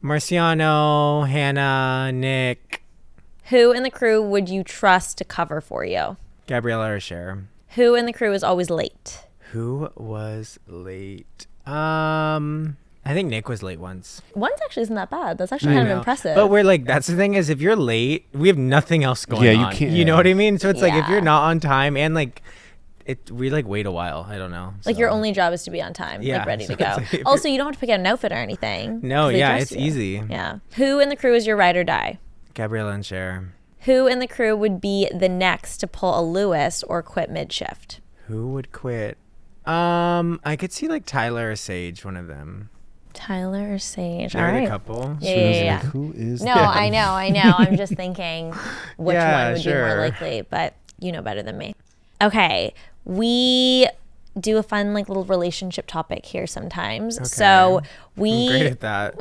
Speaker 3: Marciano, Hannah, Nick.
Speaker 1: Who in the crew would you trust to cover for you?
Speaker 3: Gabriella or Cher.
Speaker 1: Who in the crew is always late?
Speaker 3: Who was late? I think Nick was late once.
Speaker 1: Once actually isn't that bad. That's actually kind of impressive.
Speaker 3: But we're like, that's the thing is, if you're late, we have nothing else going on.
Speaker 2: Yeah, you can't.
Speaker 3: You know what I mean? So it's like, if
Speaker 1: Yeah.
Speaker 3: you're not on time and like, we like wait a while. I don't know.
Speaker 1: Like
Speaker 3: So-
Speaker 1: your only job is to be on time,
Speaker 3: Yeah,
Speaker 1: like ready to
Speaker 3: so
Speaker 1: go.
Speaker 3: it's like if
Speaker 1: Also, you don't have to pick out an outfit or anything.
Speaker 3: No,
Speaker 1: 'cause they
Speaker 3: yeah,
Speaker 1: trust
Speaker 3: it's
Speaker 1: you.
Speaker 3: easy.
Speaker 1: Yeah. Who in the crew is your ride or die?
Speaker 3: Gabriella and Cher.
Speaker 1: Who in the crew would be the next to pull a Lewis or quit mid-shift?
Speaker 3: Who would quit? I could see like Tyler or Sage, one of them.
Speaker 1: Tyler or Sage?
Speaker 3: They're
Speaker 1: All right.
Speaker 3: a couple.
Speaker 1: Yeah.
Speaker 2: Who is
Speaker 1: No,
Speaker 2: that?
Speaker 1: I know. I'm just thinking which
Speaker 3: Yeah,
Speaker 1: one would be more
Speaker 3: sure.
Speaker 1: likely, but you know better than me. Okay, we do a fun like little relationship topic here sometimes.
Speaker 3: Okay.
Speaker 1: So
Speaker 3: I'm great at that.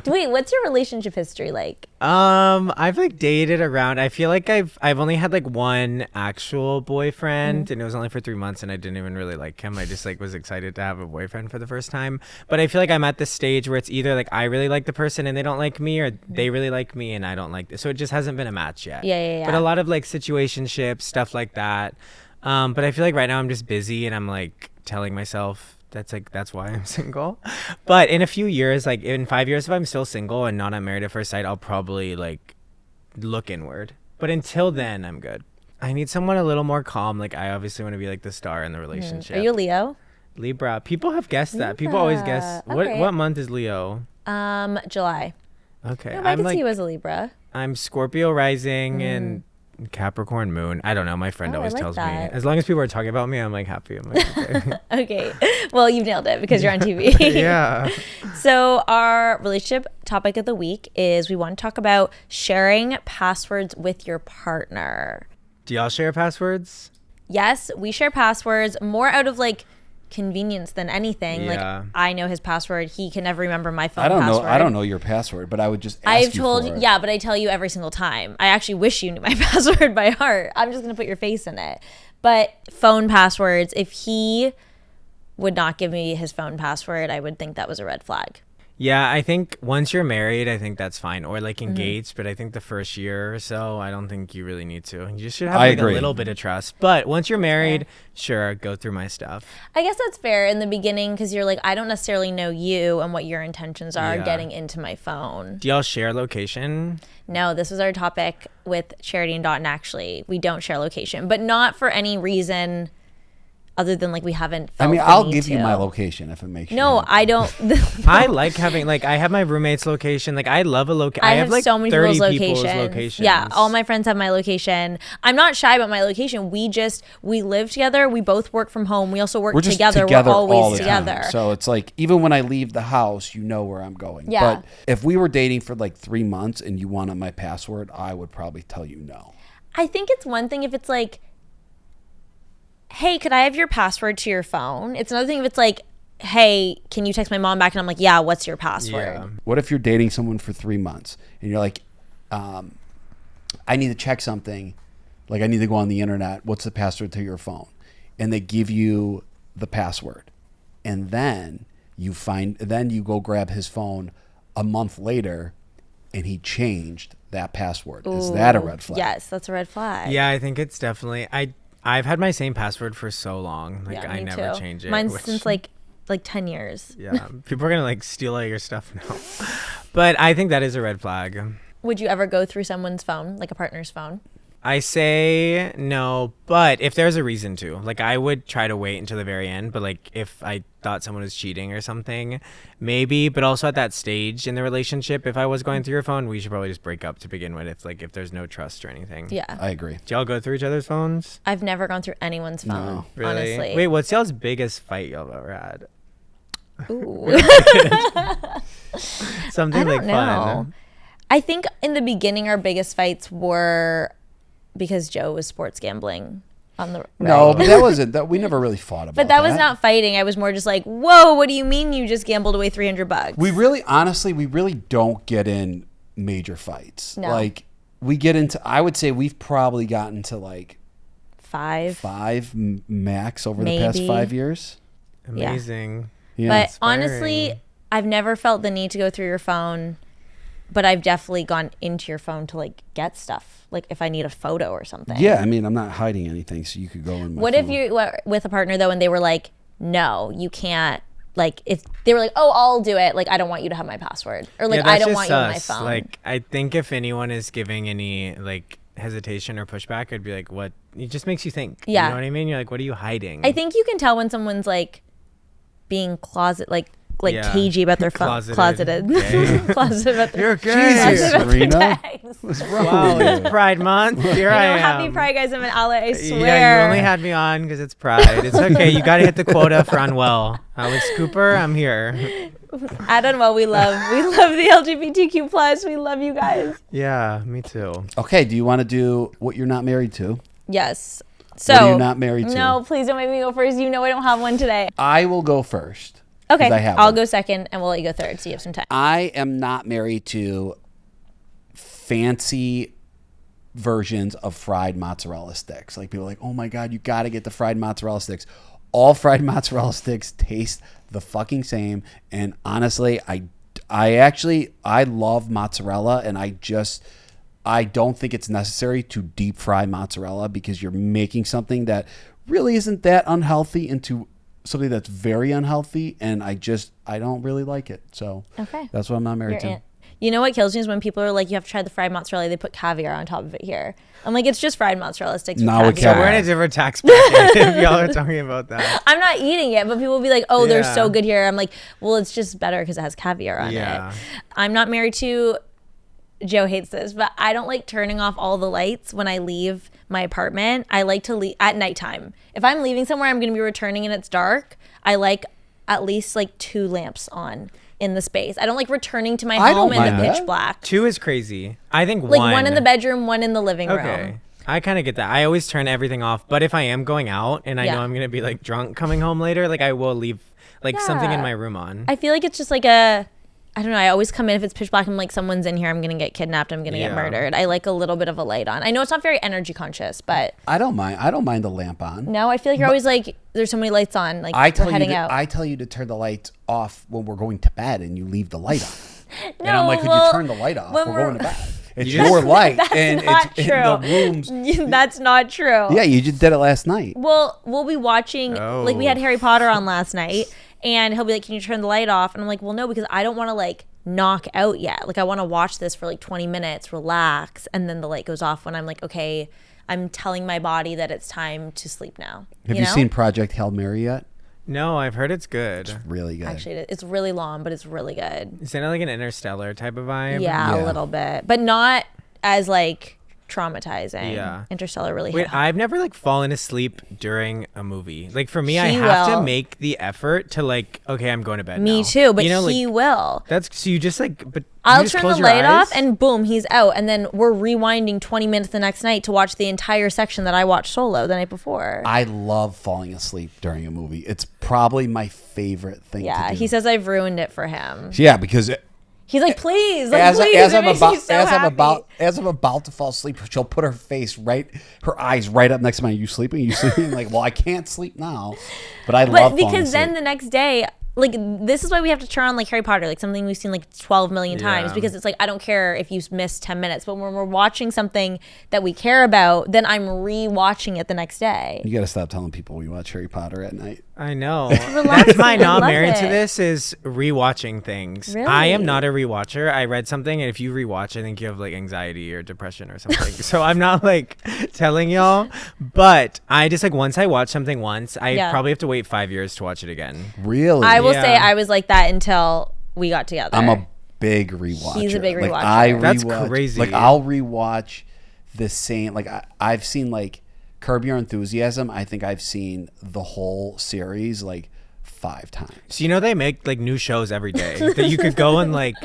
Speaker 1: wait, what's your relationship history like?
Speaker 3: I've like dated around. I feel like I've only had like one actual boyfriend, and it was only for 3 months, and I didn't even really like him. I just like was excited to have a boyfriend for the first time. But I feel like I'm at this stage where it's either like I really like the person and they don't like me, or they really like me and I don't like this. So it just hasn't been a match yet.
Speaker 1: Yeah.
Speaker 3: But a lot of like situationships, stuff like that. But I feel like right now I'm just busy, and I'm like telling myself that's why I'm single. But in a few years, like in 5 years, if I'm still single and not on Married at First Sight, I'll probably like look inward. But until then, I'm good. I need someone a little more calm. Like I obviously want to be like the star in the relationship.
Speaker 1: Are you a Leo?
Speaker 3: Libra? People have guessed that. People always guess.
Speaker 1: Okay.
Speaker 3: What month is Leo?
Speaker 1: July.
Speaker 3: Okay,
Speaker 1: No, but I
Speaker 3: I'm
Speaker 1: can see
Speaker 3: like
Speaker 1: you as a Libra.
Speaker 3: I'm Scorpio rising and Capricorn moon. I don't know. My friend
Speaker 1: Oh, I
Speaker 3: always
Speaker 1: like
Speaker 3: tells me.
Speaker 1: that.
Speaker 3: As long as people are talking about me, I'm like happy. I'm like, okay.
Speaker 1: Okay. Well, you've nailed it because you're on TV.
Speaker 3: Yeah.
Speaker 1: So our relationship topic of the week is we want to talk about sharing passwords with your partner.
Speaker 3: Do y'all share passwords?
Speaker 1: Yes, we share passwords more out of like convenience than anything.
Speaker 3: Yeah.
Speaker 1: Like I know his password. He can never remember my phone
Speaker 2: I don't
Speaker 1: password.
Speaker 2: know. I don't know your password, but I would just ask
Speaker 1: I've
Speaker 2: you
Speaker 1: told
Speaker 2: for it.
Speaker 1: yeah, but I tell you every single time. I actually wish you knew my password by heart. I'm just gonna put your face in it. But phone passwords, if he would not give me his phone password, I would think that was a red flag.
Speaker 3: Yeah, I think once you're married, I think that's fine. Or like
Speaker 1: Mm-hmm.
Speaker 3: engaged, but I think the first year or so, I don't think you really need to. You just should have
Speaker 2: I
Speaker 3: like
Speaker 2: agree.
Speaker 3: a little bit of trust. But once you're married, sure, go through my stuff.
Speaker 1: I guess that's fair in the beginning because you're like, I don't necessarily know you and what your intentions are
Speaker 3: Yeah.
Speaker 1: getting into my phone.
Speaker 3: Do y'all share location?
Speaker 1: No, this was our topic with Charity and Dotton actually. We don't share location, but not for any reason other than like we haven't
Speaker 2: I
Speaker 1: felt
Speaker 2: mean,
Speaker 1: the
Speaker 2: I'll
Speaker 1: need
Speaker 2: give you
Speaker 1: to.
Speaker 2: my location if it makes you
Speaker 1: No,
Speaker 2: happy.
Speaker 1: I don't.
Speaker 3: I like having like I have my roommate's location. Like I love a location.
Speaker 1: I have
Speaker 3: like
Speaker 1: so many
Speaker 3: 30
Speaker 1: people's locations. Yeah, all my friends have my location. I'm not shy about my location. We live together. We both work from home. We also work
Speaker 2: We're just
Speaker 1: together.
Speaker 2: together
Speaker 1: We're
Speaker 2: all
Speaker 1: always
Speaker 2: the time.
Speaker 1: together.
Speaker 2: So it's like even when I leave the house, you know where I'm going.
Speaker 1: Yeah.
Speaker 2: But if we were dating for like 3 months and you wanted my password, I would probably tell you no.
Speaker 1: I think it's one thing if it's like, hey, could I have your password to your phone? It's another thing if it's like, hey, can you text my mom back? And I'm like, yeah, what's your password?
Speaker 3: Yeah.
Speaker 2: What if you're dating someone for 3 months and you're like, I need to check something, like I need to go on the internet. What's the password to your phone? And they give you the password, and then you go grab his phone a month later, and he changed that password. Is that a red flag?
Speaker 1: Yes, that's a red flag.
Speaker 3: Yeah, I think it's definitely I've had my same password for so long. Like
Speaker 1: Yeah,
Speaker 3: I
Speaker 1: me
Speaker 3: never
Speaker 1: too.
Speaker 3: change it.
Speaker 1: Mine's
Speaker 3: which-
Speaker 1: since like 10 years.
Speaker 3: Yeah. People are gonna like steal all your stuff now. But I think that is a red flag.
Speaker 1: Would you ever go through someone's phone, like a partner's phone?
Speaker 3: I say no, but if there's a reason to, like I would try to wait until the very end, but like if I thought someone was cheating or something, maybe. But also at that stage in the relationship, if I was going through your phone, we should probably just break up to begin with. If there's no trust or anything.
Speaker 1: Yeah.
Speaker 2: I agree.
Speaker 3: Do y'all go through each other's phones?
Speaker 1: I've never gone through anyone's phone,
Speaker 2: No.
Speaker 3: Really?
Speaker 1: honestly.
Speaker 3: Wait, what's y'all's biggest fight y'all ever had?
Speaker 1: Ooh.
Speaker 3: Something
Speaker 1: I
Speaker 3: like
Speaker 1: don't know.
Speaker 3: fun.
Speaker 1: I think in the beginning our biggest fights were because Joe was sports gambling on the
Speaker 2: No,
Speaker 1: right.
Speaker 2: but that wasn't that. We never really fought about.
Speaker 1: But that was not fighting. I was more just like, whoa, what do you mean you just gambled away $300?
Speaker 2: We really, honestly, we really don't get in major fights.
Speaker 1: No.
Speaker 2: Like we get into. I would say we've probably gotten to like
Speaker 1: five.
Speaker 2: max over the past
Speaker 1: Maybe.
Speaker 2: 5 years.
Speaker 3: Amazing.
Speaker 2: Yeah.
Speaker 1: But
Speaker 3: Inspiring.
Speaker 1: honestly, I've never felt the need to go through your phone, but I've definitely gone into your phone to like get stuff. Like if I need a photo or something.
Speaker 2: Yeah, I mean, I'm not hiding anything, so you could go in. My
Speaker 1: What if
Speaker 2: phone.
Speaker 1: you were with a partner though and they were like, no, you can't. Like if they were like, oh, I'll do it. Like I don't want you to have my password, or like
Speaker 3: Yeah,
Speaker 1: I
Speaker 3: that's
Speaker 1: don't
Speaker 3: just
Speaker 1: want you on my
Speaker 3: us.
Speaker 1: phone.
Speaker 3: Like, I think if anyone is giving any like hesitation or pushback, I'd be like, what? It just makes you think.
Speaker 1: Yeah.
Speaker 3: You know what I mean? You're like, what are you hiding?
Speaker 1: I think you can tell when someone's like being
Speaker 3: Yeah.
Speaker 1: cagey about their phone.
Speaker 3: Closeted.
Speaker 1: Closeted. Closeted about their
Speaker 3: You're
Speaker 2: Jesus,
Speaker 1: closeted about their
Speaker 2: Serena.
Speaker 1: tags.
Speaker 2: What's wrong
Speaker 3: Wow,
Speaker 2: with
Speaker 3: it's
Speaker 2: you?
Speaker 3: Pride Month. Here I am.
Speaker 1: Happy Pride, guys. I'm an ally, I swear.
Speaker 3: Yeah, you only had me on because it's Pride. It's okay. You got to hit the quota for Unwell. Alex Cooper, I'm here.
Speaker 1: At Unwell, we love the LGBTQ plus. We love you guys.
Speaker 3: Yeah, me too.
Speaker 2: Okay, do you want to do what you're not married to?
Speaker 1: Yes. So
Speaker 2: What are you not married to?
Speaker 1: No, please don't make me go first. You know I don't have one today.
Speaker 2: I will go first.
Speaker 1: Okay,
Speaker 2: 'cause I have
Speaker 1: I'll
Speaker 2: one.
Speaker 1: go second, and we'll let you go third, so you have some time.
Speaker 2: I am not married to fancy versions of fried mozzarella sticks. Like people are like, oh my God, you got to get the fried mozzarella sticks. All fried mozzarella sticks taste the fucking same. And honestly, I love mozzarella, and I don't think it's necessary to deep fry mozzarella because you're making something that really isn't that unhealthy into something that's very unhealthy, and I don't really like it. So
Speaker 1: Okay.
Speaker 2: that's what I'm not married to.
Speaker 1: You know what kills me is when people are like, you have to try the fried mozzarella. They put caviar on top of it here. I'm like, it's just fried mozzarella sticks with
Speaker 2: No, it
Speaker 1: caviar.
Speaker 3: So we're in a different tax bracket if y'all are talking about that.
Speaker 1: I'm not eating it, but people will be like, oh, they're so
Speaker 3: Yeah.
Speaker 1: good here. I'm like, well, it's just better because it has caviar on
Speaker 3: Yeah.
Speaker 1: it. I'm not married to, Joe hates this, but I don't like turning off all the lights when I leave my apartment. I like to leave at nighttime. If I'm leaving somewhere, I'm going to be returning and it's dark. I like at least like 2 lamps on in the space. I don't like returning to my
Speaker 2: I
Speaker 1: home
Speaker 2: don't
Speaker 1: in the
Speaker 2: mind
Speaker 1: pitch
Speaker 2: that.
Speaker 1: black.
Speaker 3: 2 is crazy. I think
Speaker 1: Like one in the bedroom, one in the living room.
Speaker 3: Okay. I kind of get that. I always turn everything off, but if I am going out and I
Speaker 1: Yeah.
Speaker 3: know I'm going to be like drunk coming home later, like I will leave like something in
Speaker 1: Yeah.
Speaker 3: my room on.
Speaker 1: I feel like it's just like I don't know. I always come in if it's pitch black. I'm like, someone's in here. I'm gonna get kidnapped. I'm gonna get
Speaker 3: Yeah.
Speaker 1: murdered. I like a little bit of a light on. I know it's not very energy conscious, but
Speaker 2: I don't mind the lamp on.
Speaker 1: no, I feel like you're always like, there's so many lights on. Like
Speaker 2: I
Speaker 1: we're
Speaker 2: tell you
Speaker 1: heading
Speaker 2: to,
Speaker 1: out.
Speaker 2: I tell you to turn the lights off when we're going to bed, and you leave the light on. And I'm
Speaker 1: No,
Speaker 2: like, could
Speaker 1: well,
Speaker 2: you turn the light off?
Speaker 1: when
Speaker 2: We're
Speaker 1: we're-
Speaker 2: going to bed. It's
Speaker 3: You just-
Speaker 2: your light,
Speaker 1: That's
Speaker 2: and
Speaker 1: not
Speaker 2: it's
Speaker 1: true.
Speaker 2: in the rooms.
Speaker 1: That's not true.
Speaker 2: Yeah, you just did it last night.
Speaker 1: Well, we'll be watching. Like we had
Speaker 3: Oh.
Speaker 1: Harry Potter on last night, and he'll be like, "Can you turn the light off?" And I'm like, "Well, no, because I don't want to like knock out yet. Like I want to watch this for like 20 minutes, relax, and then the light goes off when I'm like, okay, I'm telling my body that it's time to sleep now."
Speaker 2: Have you
Speaker 1: know?
Speaker 2: seen Project Hail Mary yet?
Speaker 3: No, I've heard it's good.
Speaker 2: Really good.
Speaker 1: Actually, it's really long, but it's really good.
Speaker 3: Is it like an Interstellar type of vibe?
Speaker 1: Yeah,
Speaker 2: Yeah.
Speaker 1: a little bit, but not as like traumatizing.
Speaker 3: Yeah.
Speaker 1: Interstellar really
Speaker 3: Wait,
Speaker 1: hit.
Speaker 3: I've never like fallen asleep during a movie. Like for me, I
Speaker 1: He
Speaker 3: have
Speaker 1: will.
Speaker 3: to make the effort to like, okay, I'm going to bed
Speaker 1: Me
Speaker 3: now.
Speaker 1: too, but
Speaker 3: you know,
Speaker 1: he
Speaker 3: like,
Speaker 1: will.
Speaker 3: that's so you just like, but you
Speaker 1: I'll
Speaker 3: just
Speaker 1: turn
Speaker 3: close
Speaker 1: the
Speaker 3: your
Speaker 1: light off
Speaker 3: eyes?
Speaker 1: and boom, he's out. And then we're rewinding 20 minutes the next night to watch the entire section that I watched solo the night before.
Speaker 2: I love falling asleep during a movie. It's probably my favorite thing
Speaker 1: Yeah,
Speaker 2: to do.
Speaker 1: he says I've ruined it for him.
Speaker 2: Yeah, because
Speaker 1: He's like, please, like,
Speaker 2: as,
Speaker 1: please.
Speaker 2: as
Speaker 1: it
Speaker 2: I'm
Speaker 1: makes
Speaker 2: about
Speaker 1: me so
Speaker 2: as I'm
Speaker 1: happy.
Speaker 2: about to fall asleep, she'll put her eyes right up next to mine. You sleeping? You sleeping? Like, well, I can't sleep now, but I love
Speaker 1: But
Speaker 2: falling
Speaker 1: because then
Speaker 2: asleep.
Speaker 1: the next day, like this is why we have to turn on like Harry Potter, like something we've seen like 12 million times,
Speaker 3: Yeah.
Speaker 1: because it's like I don't care if you miss 10 minutes, but when we're watching something that we care about, then I'm re-watching it the next day.
Speaker 2: You got to stop telling people we watch Harry Potter at night.
Speaker 3: I know.
Speaker 1: relaxing.
Speaker 3: That's my
Speaker 1: I
Speaker 3: not
Speaker 1: love
Speaker 3: married to
Speaker 1: it.
Speaker 3: this is rewatching things.
Speaker 1: Really?
Speaker 3: I am not a rewatcher. I read something, and if you rewatch, I think you have like anxiety or depression or something. So I'm not like telling y'all, but I just like once I watch something once, I
Speaker 1: Yeah.
Speaker 3: probably have to wait 5 years to watch it again.
Speaker 2: Really?
Speaker 1: I will
Speaker 3: Yeah.
Speaker 1: say I was like that until we got together.
Speaker 2: I'm a big rewatcher.
Speaker 1: He's a big
Speaker 2: Like,
Speaker 1: rewatcher.
Speaker 2: I
Speaker 3: That's
Speaker 2: rewatch-
Speaker 3: crazy.
Speaker 2: Like I'll rewatch the same. Like I've seen like Curb Your Enthusiasm. I think I've seen the whole series like 5 times.
Speaker 3: So you know they make like new shows every day that you could go and like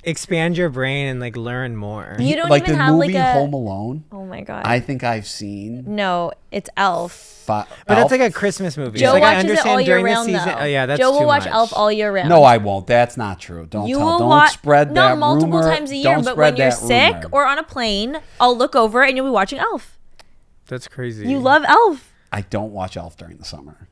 Speaker 3: expand your brain and like learn more.
Speaker 1: You don't
Speaker 2: like
Speaker 1: even
Speaker 2: the
Speaker 1: have
Speaker 2: movie
Speaker 1: like a.
Speaker 2: Home Alone.
Speaker 1: Oh my god.
Speaker 2: I think I've seen.
Speaker 1: No, it's Elf.
Speaker 3: But that's like a Christmas movie.
Speaker 1: Joe
Speaker 3: Like, I
Speaker 1: watches it
Speaker 3: understand
Speaker 1: all year
Speaker 3: during the
Speaker 1: round
Speaker 3: season.
Speaker 1: though.
Speaker 3: Oh yeah, that's
Speaker 1: Joe will
Speaker 3: too
Speaker 1: watch
Speaker 3: much.
Speaker 1: Elf all year round.
Speaker 2: No, I won't. That's not true. Don't
Speaker 1: You
Speaker 2: tell.
Speaker 1: will
Speaker 2: Don't
Speaker 1: watch
Speaker 2: spread
Speaker 1: not
Speaker 2: that
Speaker 1: multiple
Speaker 2: rumor.
Speaker 1: times a year,
Speaker 2: Don't
Speaker 1: but
Speaker 2: spread
Speaker 1: when you're
Speaker 2: that
Speaker 1: sick
Speaker 2: rumor.
Speaker 1: or on a plane, I'll look over and you'll be watching Elf.
Speaker 3: That's crazy.
Speaker 1: You love Elf.
Speaker 2: I don't watch Elf during the summer.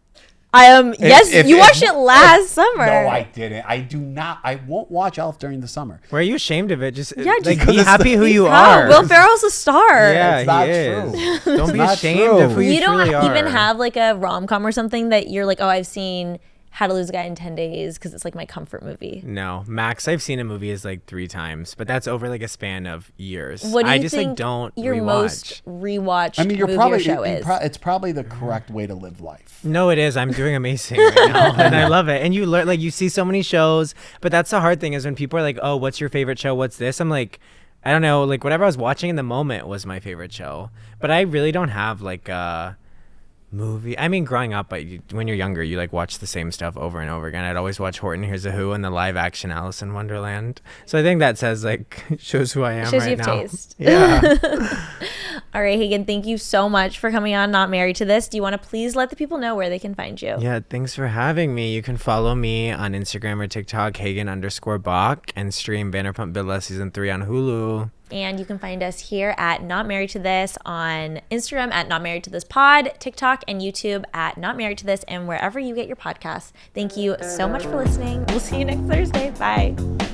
Speaker 1: I am. Yes,
Speaker 2: if-
Speaker 1: you
Speaker 2: if-
Speaker 1: watched it last summer.
Speaker 2: No, I didn't. I do not. I won't watch Elf during the summer.
Speaker 3: Why are you ashamed of it? Just
Speaker 1: Yeah, just
Speaker 3: like
Speaker 2: because
Speaker 3: be
Speaker 2: it's
Speaker 3: happy who you
Speaker 1: Oh,
Speaker 3: are.
Speaker 1: Will Ferrell's a star.
Speaker 3: Yeah,
Speaker 2: It's not
Speaker 3: he is.
Speaker 2: true.
Speaker 3: Don't be
Speaker 2: not
Speaker 3: ashamed of
Speaker 2: true.
Speaker 3: who you
Speaker 1: You don't
Speaker 3: truly are.
Speaker 1: even have like a rom-com or something that you're like, oh, I've seen How to Lose a Guy in 10 Days because it's like my comfort movie.
Speaker 3: No, max I've seen a movie is like 3 times, but that's over like a span of years.
Speaker 1: What do you
Speaker 3: I just
Speaker 1: think
Speaker 3: like don't
Speaker 1: your
Speaker 3: rewatch.
Speaker 1: most rewatched
Speaker 2: I mean, you're
Speaker 1: movie
Speaker 2: probably.
Speaker 1: or show is?
Speaker 2: It's probably the correct way to live life.
Speaker 3: No, it is. I'm doing amazing right now, and I love it. And you learn, like, you see so many shows, but that's the hard thing is when people are like, "Oh, what's your favorite show? What's this?" I'm like, I don't know. Like, whatever I was watching in the moment was my favorite show, but I really don't have like a movie. I mean, growing up, when you're younger, you like watch the same stuff over and over again. I'd always watch Horton Hears a Who and the live action Alice in Wonderland. So I think that says like shows who I am
Speaker 1: Shows
Speaker 3: right
Speaker 1: you have
Speaker 3: now.
Speaker 1: taste.
Speaker 3: Yeah.
Speaker 1: All right, Hagen, thank you so much for coming on Not Married to This. Do you want to please let the people know where they can find you?
Speaker 3: Yeah, thanks for having me. You can follow me on Instagram or TikTok, Hagen_Bach, and stream Vanderpump Villa Season 3 on Hulu.
Speaker 1: And you can find us here at Not Married to This on Instagram at Not Married to This Pod, TikTok, and YouTube at Not Married to This, and wherever you get your podcasts. Thank you so much for listening. We'll see you next Thursday. Bye.